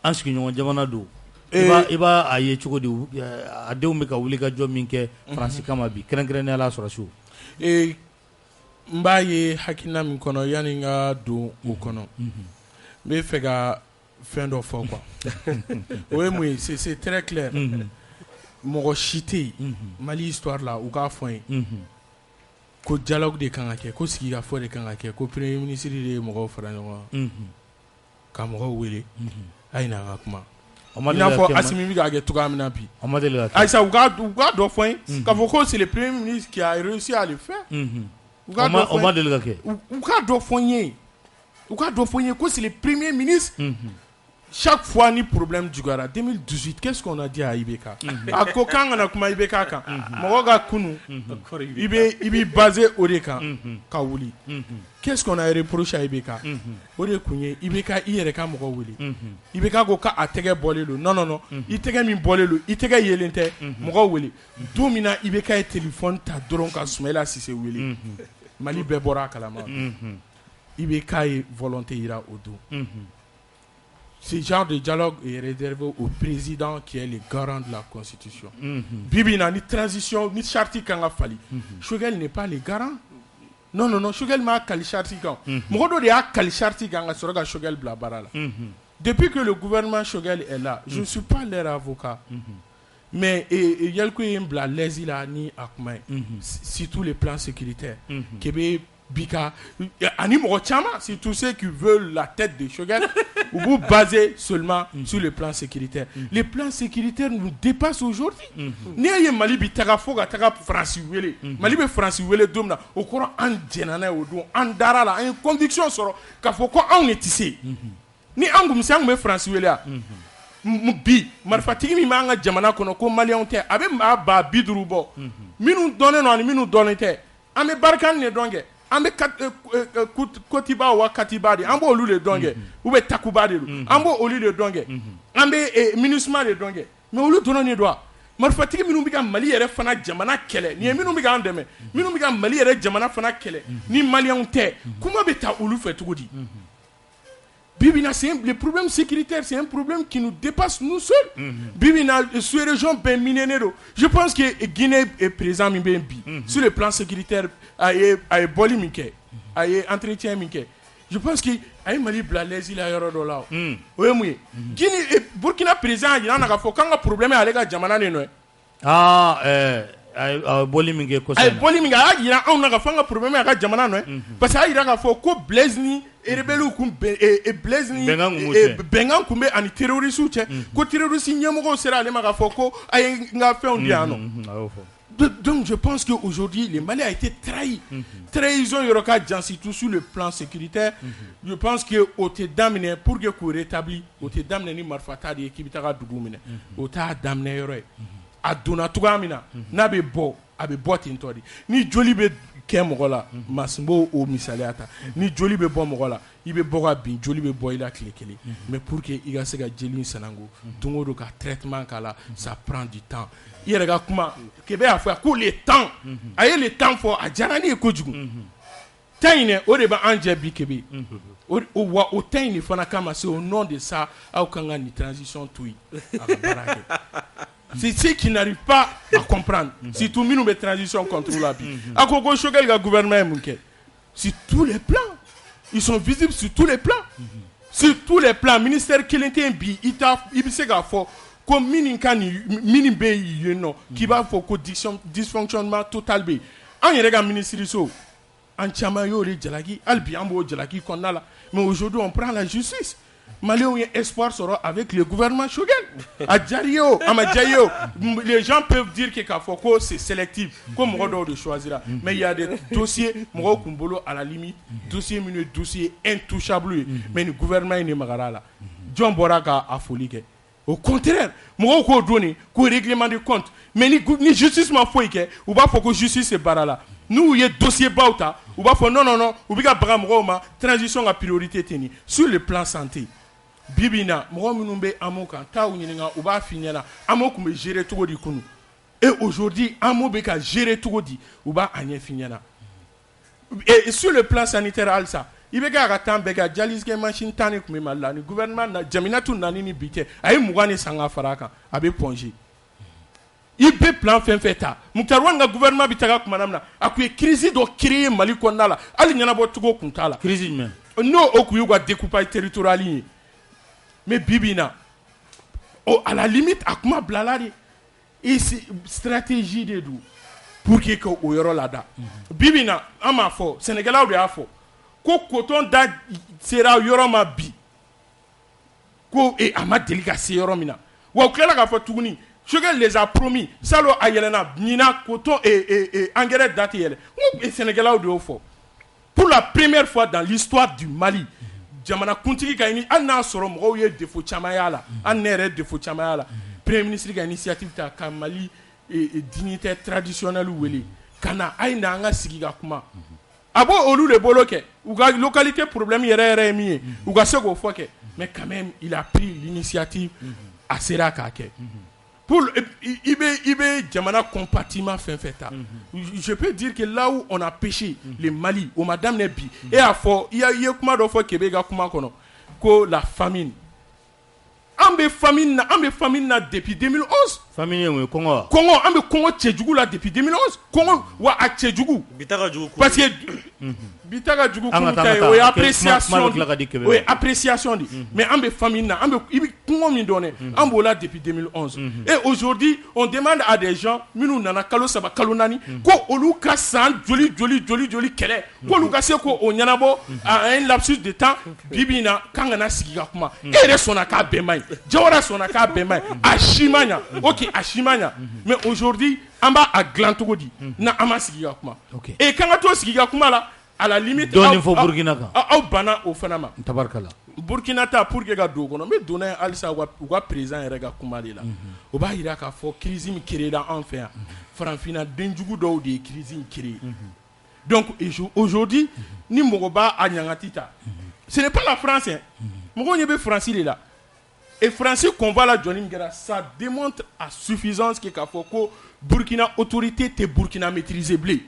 en ce qui nous demande Iba a ye cogo di a denw bɛ ka wuli ka jɔ min kɛ Faransi kama bi kɛrɛnkɛrɛnnenya la sɔrɔsiw. N b'a ye hakilina min kɔnɔ yani n ka don o kɔnɔ n bɛ fɛ ka fɛn dɔ fɔ quoi. O ye mun ye c'est très clair. Mɔgɔ si tɛ yen Mali histoire la u k'a fɔ n ye ko dialogue de kan ka kɛ ko sigikafɔ de kan ka kɛ ko premier ministre de ye mɔgɔw fara ɲɔgɔn kan ka mɔgɔw wele a ye na an ka kuma. Il n'a pas Assimi Biga qui Aïssa, ou gars c'est le premier ministre qui a réussi à le faire. Ou gars c'est le premier ministre chaque fois ni problème jugara 2018 qu'est-ce qu'on a dit à Ibeka a ko kan na kuma Ibeka kan mo ga kunu ibe basé au de kan ka wuli qu'est-ce qu'on a reproché à Ibeka o de kunye Ibeka i yɛrɛ ka mɔgɔ wuli Ibeka ko ka a tɛgɛ bɔlen do non i tɛgɛ min bɔlen do i tɛgɛ yelen tɛ mɔgɔ wuli don min na Ibeka ye téléphone ta dɔrɔn ka Soumaïla Cissé wuli Mali bɛɛ bɔra a kalama Ibeka ye volonté yira o don. Ce genre de dialogue est réservé au président qui est le garant de la Constitution. Bibi na ni transition ni charte kanga fali. Choguel n'est pas le garant. Non, Choguel m'a kali charte kan. Mogodo de a kali charte kanga soroga Choguel bla barala. Depuis que le gouvernement Choguel est là, je ne suis pas leur avocat. Mais yelko bla lezi la ni akmay. Sur tous les plans sécuritaires. Kebe Bika, ani mɔgɔ caman, c'est tous ceux qui veulent la tête de Choguel, ou vous basez seulement sur le plan sécuritaire. Les plans sécuritaires nous dépassent aujourd'hui. Ni ye Mali bi taga fo ka taga France wele, Mali be France wele domna, o kɔrɔ an jɛnana o don, an dara la, an conviction sɔrɔ k'a fɔ ko anw ne ti se. Ni an kun se an kun be France wele a, bi marifatigi min b'an ka jamana kɔnɔ ko maliyɛnw tɛ, a bɛ maa ba 50 bɔ, minnu dɔnnen don ani minnu dɔnnen tɛ, an bɛ barikani de dɔn kɛ. An bɛ Kotiba wa Katiba de an b'o olu de dɔn kɛ ou bɛ Takuba de don an b'o olu de dɔn kɛ an bɛ MINUSMA de dɔn kɛ mais olu dɔrɔn de don a marifatigi minnu bɛ ka Mali yɛrɛ fana jamana kɛlɛ nin ye minnu bɛ k'an dɛmɛ minnu bɛ ka Mali yɛrɛ jamana fana kɛlɛ ni maliyɛnw tɛ kuma bɛ taa olu fɛ cogo di Bibina, le problème sécuritaire, c'est un problème qui nous dépasse nous seuls. Bibina, sur la région Béminéro, je pense que Guinée est présent sur le plan sécuritaire, a boli minke, a entretien minke. Je pense que a Mali Blaise il a yoro dola. Oui, oui. Guinée, Burkina présent, il y a un problème avec la Jamana ne. Boli minke ko ay boli minga a yira anw na ka fanga problème ya ka jamana no parce que a yira ka fɔ ko Blaise ni rebelle kun Blaise ni bengan kun be ani terroriste cɛ ko terroriste ɲɛmɔgɔw sera ale ma ka fɔ ko ay nga fɛnw di yan no. Donc je pense qu'aujourd'hui les Mali a été trahi trahison yɔrɔ ka jansi tout sur le plan sécuritaire. Je pense que o te daminɛ pour que ko rétabli o te daminɛ ni marifata de k'i bɛ taga dugu minɛ o t'a daminɛ yɔrɔ ye. A donna togoya min na n'a bɛ bɔ a bɛ bɔ ten tɔ de ni joli bɛ kɛ mɔgɔ la Masimbo o misaliya ta ni joli bɛ bɔ mɔgɔ la i bɛ bɔ ka bin joli bɛ bɔ i la tile kelen mais pour que i ka se ka jeli in sanango don o don ka traitement k'a la ça prend du temps i yɛrɛ ka kuma Kebe y'a fɔ ko le temps a ye le temps fɔ a diyara ne ye kojugu temps in dɛ o de b'an jɛ bi Kebe wa o temps in de fana kama c'est au nom de ça aw kan ka nin transition to yen a ka baara kɛ. C'est ceux qui n'arrivent pas à comprendre. Si tout le monde transition contre la vie. À quoi Choguel le gouvernement sur tous les plans. Ils sont visibles sur tous les plans. Sur tous les plans. Ministère Kelentin bi il se ga fo comme mini be yeno qui va fo ko dysfonctionnement total be. An yere ga ministre so an chama yo le jalaki albi ambo jalaki konnala. Mais aujourd'hui on prend la justice. Mali ont espoir sera avec le gouvernement Choguel. Les gens peuvent dire que Kafoko c'est sélectif, comme on de choisir. Mais il y a des dossiers, Kumbolo à la limite, dossiers intouchables. Mais le gouvernement est magarala. John Boraka a folie. Au contraire, moi ko donné, ko règlement de compte. Mais ni justice m'a foi que, ou pas faut que justice est barala. Nous y a dossier bauta, ou pas faut non, ou bien bramroma, transition à priorité tenue sur le plan santé. Bibina, moi minumbe amoka, ta uninga, ou ba finira, amoku me gérer tout di kunu. Et aujourd'hui, amo beka gérer tout di, ou ba anye finira. Et sur le plan sanitaire alsa, il beka ratan beka jalis ke machine tane kume mala, ni gouvernement na jaminatu nanini bite, ayi mugane sanga faraka, abe ponji. Il peut plan feta. Muktarwan nga gouvernement bitaka kumanamna, akuye crise do créer Mali konnala, ali nyana bo tugo kuntala. Crise même. No okuyu gwa découpage territorial. Mais Bibina, à la limite, à comment blalari, et c'est stratégie de d'où pour que au yoro là-bas. Bibina, à ma foi, Sénégalais ou de afo, ko coton da sera yoro ma bi, ko et à ma délicatesse yoro mina. Ou au clair la fois tourni, Choguel les a promis, salo ayelena, nina coton et engrais daté elle. Et Sénégalais ou de afo. Pour la première fois dans l'histoire du Mali. jamana kuntigi ka ini an n'a sɔrɔ mɔgɔw ye défaut caman y'a la an ne yɛrɛ défaut caman y'a la premier ministre ka initiative ta ka Mali dignitaire traditionnel wele ka na a ye na an ka sigi ka kuma a b'o olu de bolo kɛ u ka localité problème yɛrɛ ye min ye u ka se k'o fɔ kɛ mais quand même il a pris l'initiative a sera k'a kɛ pour il be jamana compartiment fɛn fɛn ta je peux dire que là où on a péché le Mali o ma daminɛ bi et a fɔ i ye kuma dɔ fɔ Kebe ka kuma kɔnɔ ko la famine an bɛ famine na depuis 2011 famine ye mun ye kɔngɔ an bɛ kɔngɔ cɛjugu la depuis 2011 kɔngɔ wa a cɛjugu parce que bita ka jugu kunu ta ye o ye appréciation de mais an bɛ famine na i bɛ kɔngɔ min dɔn dɛ an b'o la depuis 2011 et aujourd'hui on demande à des gens minnu nana kalo 3 kalo 4 ko olu ka san joli kɛlɛ k'olu ka se ko o ɲɛnabɔ à un lapsus de temps bibi na kan kana sigi ka kuma e yɛrɛ sɔnna k'a bɛɛ man ɲi Jawara sɔnna k'a bɛɛ man ɲi a si ma ɲa ok a si ma ɲa mais aujourd'hui an b'a dilan cogo di na an ma sigi ka kuma et kan ka to sigi ka kuma la à la limite dɔɔnin fɔ Burkina kan aw banna o fana ma tabarikala Burkina ta pour que ka don o kɔnɔ n bɛ donna ye halisa u ka président yɛrɛ ka kuma de la o b'a jira k'a fɔ crise min créé la an fɛ yan farafinna denjugu dɔw de ye crise in créé donc aujourd'hui ni mɔgɔ b'a ɲangati ta ce n'est pas la France hein mɔgɔw ɲɛ bɛ France de la et France combat la jɔnni min kɛra ça démontre à suffisance que k'a fɔ ko Burkina autorité tɛ Burkina maîtriser bilen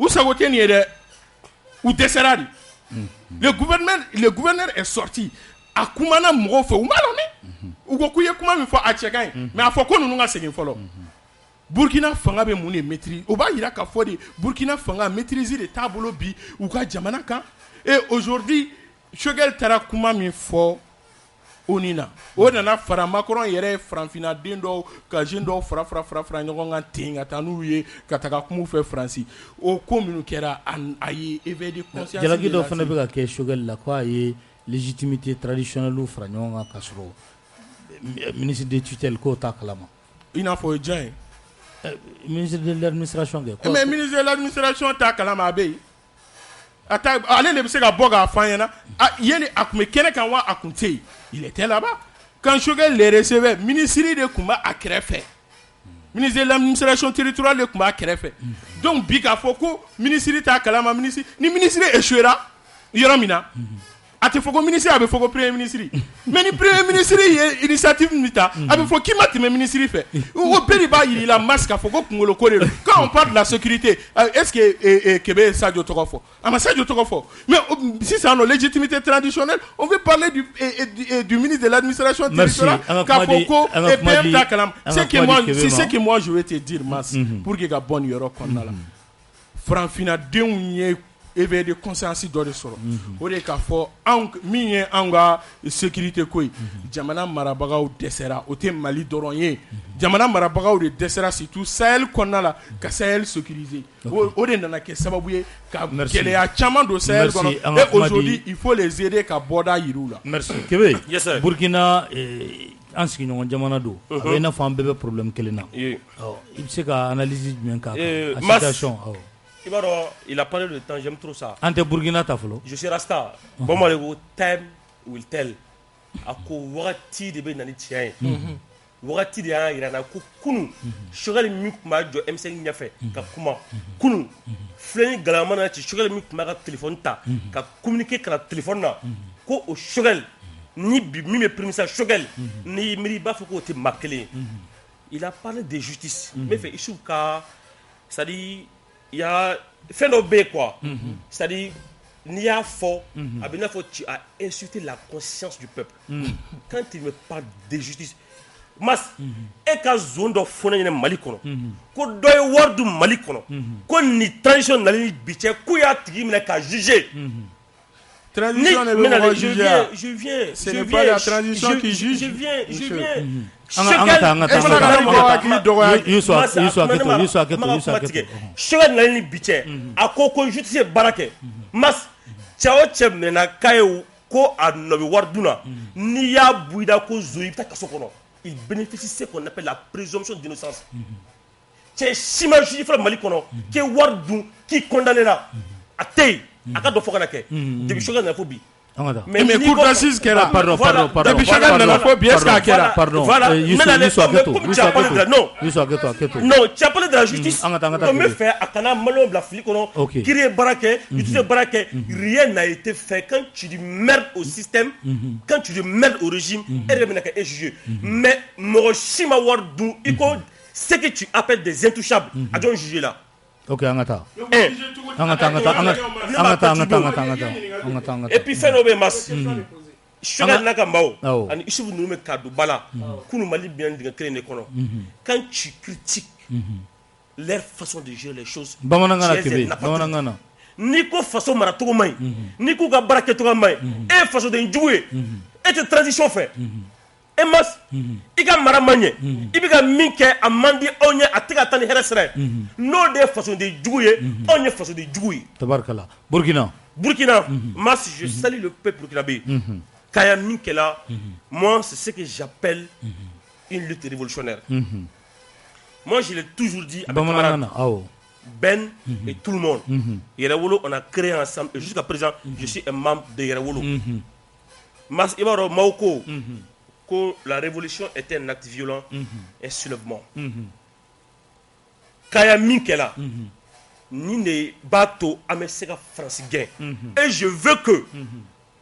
u sago tɛ nin ye dɛ u dɛsɛra de le gouverneur est sorti a kumana mɔgɔw fɛ u m'a lamɛn u ko k'u ye kuma min fɔ a cɛ ka ɲi mais a fɔ ko ninnu ka segin fɔlɔ Burkina fanga bɛ mun de maîtrise o b'a jira k'a fɔ de Burkina fanga maîtrise de t'a bolo bi u ka jamana kan et aujourd'hui Choguel taara kuma min fɔ ONU na o nana fara Macron yɛrɛ Faranfinna den dɔw ka jeune dɔw fara ɲɔgɔn kan ten ka taa n'u ye ka taga kuma fɛ Faransi o ko minnu kɛra a ye éveil de conscience jalaki dɔ fana bɛ ka kɛ Choguel la ko a ye légitimité traditionnelle fara ɲɔgɔn kan ka sɔrɔ ministre de tutelle k'o t'a kalama i n'a fɔ o ye jɔn ye ministre de l'administration kɛ mais ministre de l'administration t'a kalama a bɛ yen ale de bɛ se ka bɔ k'a fɔ an ɲɛna yeli a tun bɛ kɛnɛ kan wa a tun tɛ yen il était là-bas quand Choguel les recevait ministre de tun b'a kɛrɛfɛ ministre de l'administration territoriale de tun b'a kɛrɛfɛ donc bi k'a fɔ ko ministre t'a kalama ni ministre échouera yɔrɔ min na a tɛ fɔ ko ministre a bɛ fɔ ko premier ministre mais ni premier ministre ye initiative min ta a bɛ fɔ k'i ma tɛmɛ ministre fɛ o bɛɛ de b'a jira i la masse k'a fɔ ko kunkolo ko de don quand on parle de la sécurité est-ce que Kebe ye Sadio tɔgɔ fɔ a ma Sadio tɔgɔ fɔ mais sisan nɔ légitimité traditionnelle on veut parler du ministre de l'administration territoriale k'a fɔ ko PM t'a kalama c'est ce que moi je vais te dire masse pour que ka bɔ nin yɔrɔ kɔnɔna la Faranfinnadenw ye éveil de conscience dɔ de sɔrɔ o de k'a fɔ min ye an ka sécurité ko ye jamana marabagaw dɛsɛra o tɛ Mali dɔrɔn ye jamana marabagaw de dɛsɛra surtout Sahel kɔnɔna la ka Sahel sécuriser o de nana kɛ sababu ye ka gɛlɛya caman don Sahel kɔnɔ et aujourd'hui il faut les aider ka bɔda yir'u la. Merci Kebe. Burkina an sigiɲɔgɔn jamana don a bɛ i n'a fɔ an bɛɛ bɛ problème kelen na i bɛ se ka analyse jumɛn k'a kan a situation il a parlé de temps, j'aime trop ça. Ante Burkina ta folo. Je suis Rasta. Bon moi le time will tell. Ako wagati de be nani tiɲɛ ye. Wagati de y'a yira na ko kunu Choguel min tun b'a jɔ M5 ɲɛfɛ ka kuma kunu filɛ galama na ci Choguel min tun b'a ka téléphone ta ka communiquer ka na téléphone na ko o Choguel ni bi min bɛ premier Choguel ni miiri b'a fɔ k'o tɛ maa kelen ye. Il a parlé de justice. Mais fait issue ka c'est-à-dire il y a fait nos B quoi. C'est-à-dire n'i y'a fort, tu as insulté la conscience du peuple. Quand il me parle de justice, mas e ka zone dɔ fɔne ɲɛna Mali kɔnɔ ko dɔ ye wari du Mali kɔnɔ ko ni transition nalen ni bi cɛ k'u y'a tigi minɛ ka juger. Transition ne bɛ mɔgɔ juger. Je viens. Ce n'est pas la transition qui juge. Je viens. Choguel nalen ni bi cɛ a ko justice ye baara kɛ mas cɛ o cɛ minɛna k'a ye ko a nɔ bɛ wari dun na n'i y'a bu i da ko zo i bɛ taa kaso kɔnɔ il bénéficie ce qu'on appelle la présomption d'innocence. Cɛ si ma juge fɔlɔ Mali kɔnɔ k'i ye wari dun k'i condamné la a tɛ yen a ka dɔ fɔ ka na kɛ depuis Choguel nana fo bi Mais cour d'assises qu'elle a. Pardon. Depuis chacun de la fois, bien ce qu'elle a. Pardon. Voilà. Non, tu as parlé de la justice. On me fait à Kana Malon Blafli, qui est baraqué, rien n'a été fait. Quand tu dis merde au système, quand tu dis merde au régime, elle est jugée. Mais Moroshima Wardou, ce que tu appelles des intouchables, à donc juger là. Ok, Angata. Et puis fait nos masses. Sugar Nakambao, et si vous nous mettez cadeau bala, nous mali bien de créer une économie. Quand tu critiques leur façon de gérer les choses, Nico façon marathon main, Nico gabarake to main, et façon de jouer, et de transition fait. Et mas, il a maramanye, il a minke a mandi onye a tika tani heresre. No de façon de jouer, onye façon de jouer. Tabarkala. Burkina, mas, je salue le peuple burkinabé. Kaya Minkela, moi, c'est ce que j'appelle une lutte révolutionnaire. Moi, je l'ai toujours dit avec Ben et tout le monde. Yerewolo, on a créé ensemble, et jusqu'à présent, je suis un membre de Yerewolo. Mas Ibaro Maoko, que la révolution était un acte violent, un soulèvement. Kaya Minkela, ni ne bateau à me sera France gain. Et je veux que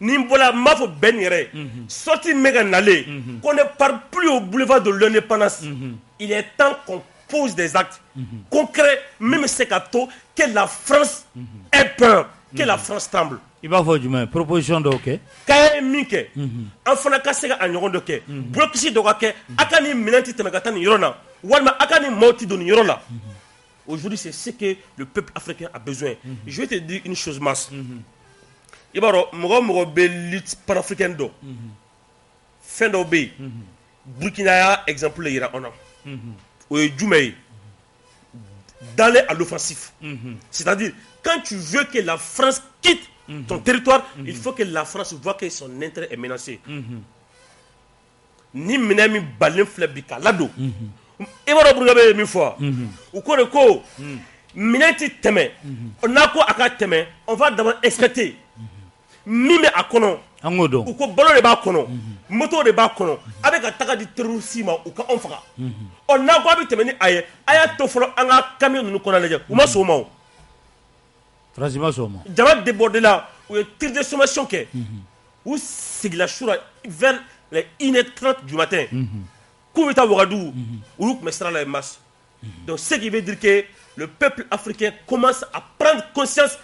Nimbola Mafo Benire, sorti Mega Nale, qu'on ne parle plus au boulevard de l'indépendance. Il est temps qu'on pose des actes concrets, même Sekato, que la France ait peur, que la France tremble. Il va falloir du proposition de OK. Kaya Minke, Enfana Kasega a Nyoron de Ke, Brokisi de Wake, Akani Minanti Temegatani Yorona, Walma Akani Moti de Yorona. Aujourd'hui, c'est ce que le peuple africain a besoin. Je vais te dire une chose, Mas. Ibaro, Moro Belit panafricain do. Fin d'obé. Burkina, exemple, il y a un an. Ou Djoumei. D'aller à l'offensif. C'est-à-dire, quand tu veux que la France quitte ton territoire, il faut que la France voit que son intérêt est menacé. Ni Minami Balin Flebika, Lado. Ibaro Burgabe, une fois. Ou quoi de quoi, Minati Teme. On a quoi à Teme, on va d'abord expecter. Mime a kono angodo ou ko balo de ba kono moto de ba kono avec ataka di terrorisme ou ka on faga on na ko abi temeni aye aya to folo anga camion nu kono leje ou ma soma o franchement soma jama débordé là ou tir de sommation que ou sigla shura vers les 1h30 du matin Kouvita Ouagadou ou mestra la masse. Donc ce qui veut dire que le peuple africain commence à prendre conscience.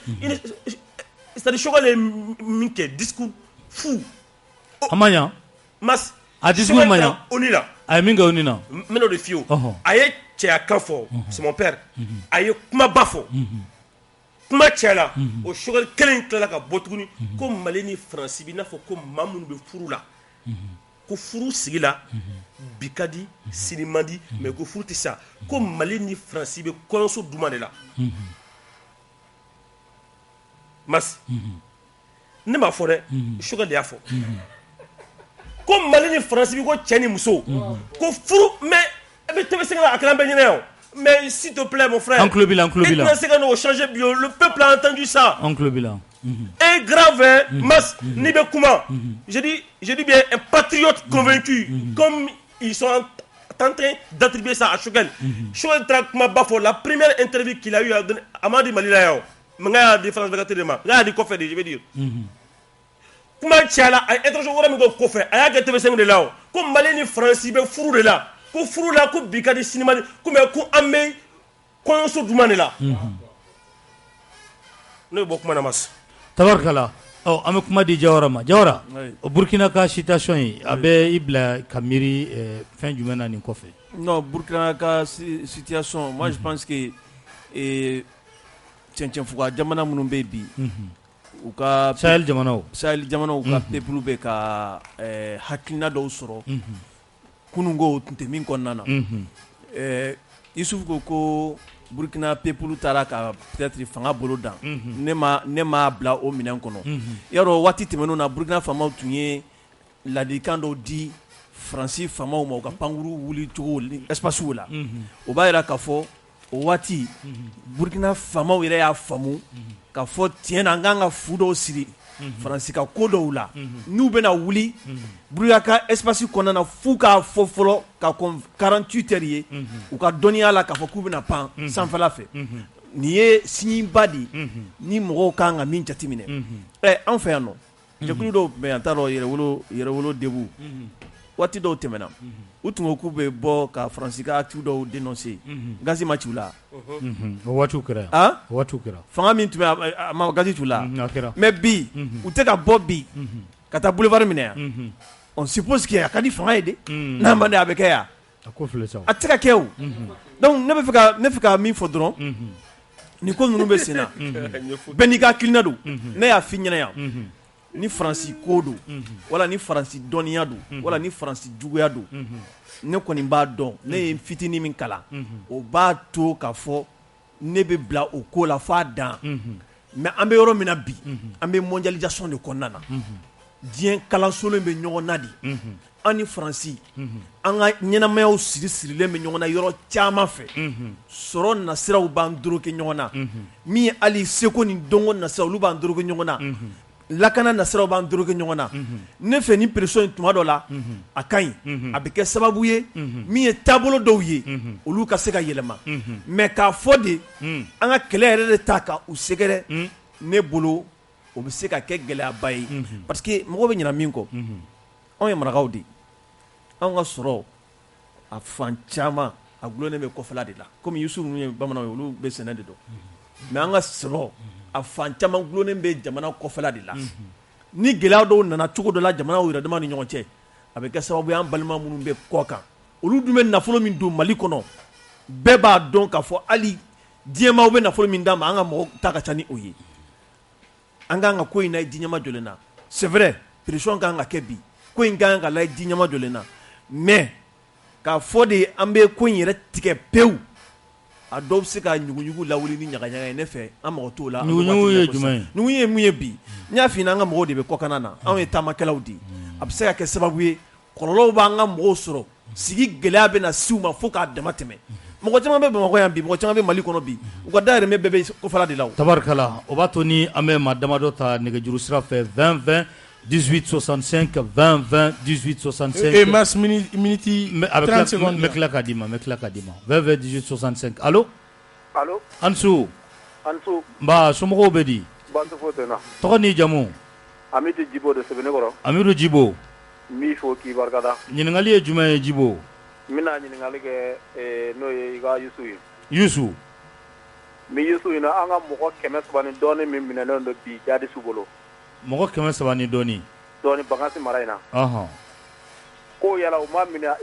C'est-à-dire choisir les minke discours fou. Amanya. Mas. A discours manya. Onila. A minga onina. Meno de fio. Aye tchea kanfo. C'est mon père. Aye kuma bafo. Kuma tchela. O chogal kelen kala ka botuguni. Ko maleni France bi na fo ko mamun be furu la. Ko furu sigi la. Bikadi sinimandi mais ko furu tisa. Ko maleni France be konso dumane la. Mas ne m'a fɔ dɛ chogal de y'a fɔ ko Mali ni France bi ko cɛ ni muso ko furu mais e bɛ tɛmɛ sɛgɛn a kalan bɛ ɲinɛ yan mais s'il te plaît mon frère en club bilan il ne se ka n'o changer bio le peuple a entendu ça en club bilan et grave Mas ni bɛ kuma je dis bien un patriote convaincu comme ils sont en train d'attribuer ça à Choguel. Choguel Trakma Bafo, la première interview qu'il a eu à Amadi Malilao. Manga différence avec Téléma. Là, il coffre, je vais dire. Comment Tchala a été joué avec le coffre. Il y a des personnes de là. Comme Malini France, il y a des fous de là. Comme fous là, comme Bika de cinéma, comme Amé, comme ce Doumane là. Nous beaucoup de Tabarkala. Oh, ame kuma di Jawara ma. Jawara. Au Burkina ka situation yi abe ibla kamiri fin du mena ni kofe. Non, Burkina ka situation, moi je pense que tiens fuga jamana munun be bi. U ka Sahel jamana o. Sahel jamana u ka peuple be ka hakilina do soro. Kunungo tunte min konnana. Yusuf ko Burkina peuple tara ka peut-être fanga bolo dan ne ma bla o minen kono yaro wati temeno na Burkina fama tunye ladikan do di Francis fama o ka panguru wuli to espace wala o ba ira ka fo o wati Burkina fama yere ya famu ka fo tiena nganga fudo siri Faransi ka ko dɔw la n'u bɛna wuli Burkina ka espace kɔnɔna na f'u k'a fɔ fɔlɔ ka 48 heures ye u ka dɔnniya la k'a fɔ k'u bɛna pan sanfɛla fɛ nin ye signba de ni mɔgɔw kan ka min jateminɛ an fɛ yan nɔ jɛkulu dɔw bɛ yan t'a dɔn yɛrɛwolo debu waati dɔw tɛmɛna u tun ko k'u bɛ bɔ ka Faransi ka acte dɔw dénoncer gazi ma ci u la o waatiw kɛra o waatiw kɛra fanga min tun bɛ a ma gazi ci u la mais bi u tɛ ka bɔ bi ka taa boulevard minɛ yan on suppose que a ka di fanga ye de n'a man di a bɛ kɛ yan a tɛ ka kɛ o donc ne bɛ fɛ ka min fɔ dɔrɔn ni ko ninnu bɛ sen na bɛɛ n'i ka hakilina don ne y'a f'i ɲɛna yan ni Faransi ko don wala ni Faransi dɔnniya don wala ni Faransi juguya don ne kɔni b'a dɔn ne ye fitinin min kalan o b'a to k'a fɔ ne bɛ bila o ko la f'a dan mais an bɛ yɔrɔ min na bi an bɛ mondialisation de kɔnɔna na diɲɛ kalansolon bɛ ɲɔgɔn na de an ni Faransi an ka ɲɛnamayaw sirilen bɛ ɲɔgɔn na yɔrɔ caman fɛ sɔrɔ nasiraw b'an doroke ɲɔgɔn na min ye hali seko ni dɔnko nasira olu b'an doroke ɲɔgɔn na lakana nasiraw b'an doroke ɲɔgɔn na ne fɛ ni pression in tuma dɔ la a ka ɲi a bɛ kɛ sababu ye min ye taabolo dɔw ye olu ka se ka yɛlɛma mais k'a fɔ de an ka kɛlɛ yɛrɛ de ta ka u sɛgɛrɛ ne bolo o bɛ se ka kɛ gɛlɛyaba ye parce que mɔgɔw bɛ ɲinɛ min kɔ anw ye marakaw de anw ka sɔrɔ a fan caman a gulonnen bɛ kɔfɛla de la komi Yusu ninnu ye bamananw ye olu bɛ sɛnɛ de dɔn mais an ka sɔrɔ a fan caman gulonnen bɛ jamana kɔfɛla de la ni gɛlɛya dɔw nana cogo dɔ la jamanaw yɛrɛ dama ni ɲɔgɔn cɛ a bɛ kɛ sababu ye an balima minnu bɛ kɔ kan olu dun bɛ nafolo min don Mali kɔnɔ bɛɛ b'a dɔn k'a fɔ hali diɲɛmaaw bɛ nafolo min d'a ma an ka mɔgɔw ta ka ca ni o ye an kan ka ko in lajɛ diɲɛma jɔlen na c'est vrai pression kan ka kɛ bi ko in kan ka lajɛ diɲɛma jɔlen na mais k'a fɔ de an bɛ ko in yɛrɛ tigɛ pewu a dɔw bɛ se ka ɲuguɲugu lawuli ni ɲagaɲaga ye ne fɛ an mago t'o la ɲuguɲugu ye jumɛn ye ɲuguɲugu ye mun ye bi n y'a f'i ɲɛna an ka mɔgɔw de bɛ kɔkanna na anw ye taamakɛlaw de ye a bɛ se ka kɛ sababu ye kɔlɔlɔw b'an ka mɔgɔw sɔrɔ sigi gɛlɛya bɛ na s'u ma fo k'a dama tɛmɛ mɔgɔ caman bɛ Bamakɔ yan bi mɔgɔ caman bɛ Mali kɔnɔ bi u ka dayirimɛ bɛɛ bɛ kɔfɛla de la tabarikala o b'a to ni an bɛ maa damadɔ ta nɛgɛjuru sira fɛ 20 20 18 65 20 20 18 65 et masse minute 30 secondes me tila k'a d'i ma 20 20 18 65 allo Ansu nba somɔgɔw bɛ di tɔgɔ ni jamu Amidu Jibo de Sɛbɛnnikɔrɔ Amidu Jibo n b'i fo k'i barikada ɲininkali ye jumɛn ye Jibo n bɛna ɲininkali kɛ n'o ye i ka Yusu ye Yusu min Yusu in na an ka mɔgɔ 300 ni dɔɔnin min minɛnen don bi jadisi bolo mɔgɔ 300 ni dɔɔnin Bagansi mara in na ko yala u ma minɛ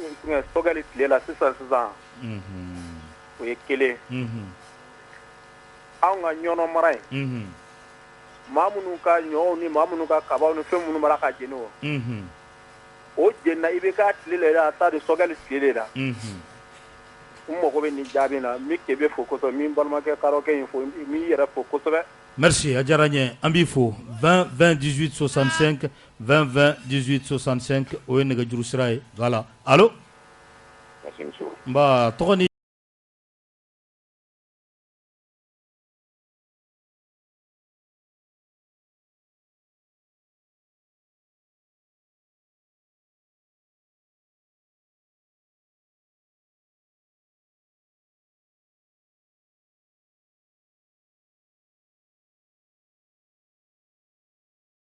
Sogɛli tile la sisan o ye kelen anw ka ɲɔnɔ mara in maa minnu ka ɲɔw ni maa minnu ka kabaw ni fɛn minnu mara ka jeni o jenina i bɛ k'a tile la a taa di Sogɛli tile la n mago bɛ nin jaabi na n bɛ Kebe fo kosɛbɛ min balimakɛ Karɔkɛ in fo min yɛrɛ fo kosɛbɛ merci a diyara n ye an b'i fo 20 20 18 65 20 20 18 65 o ye nɛgɛjuru sira ye voilà allo nba tɔgɔ ni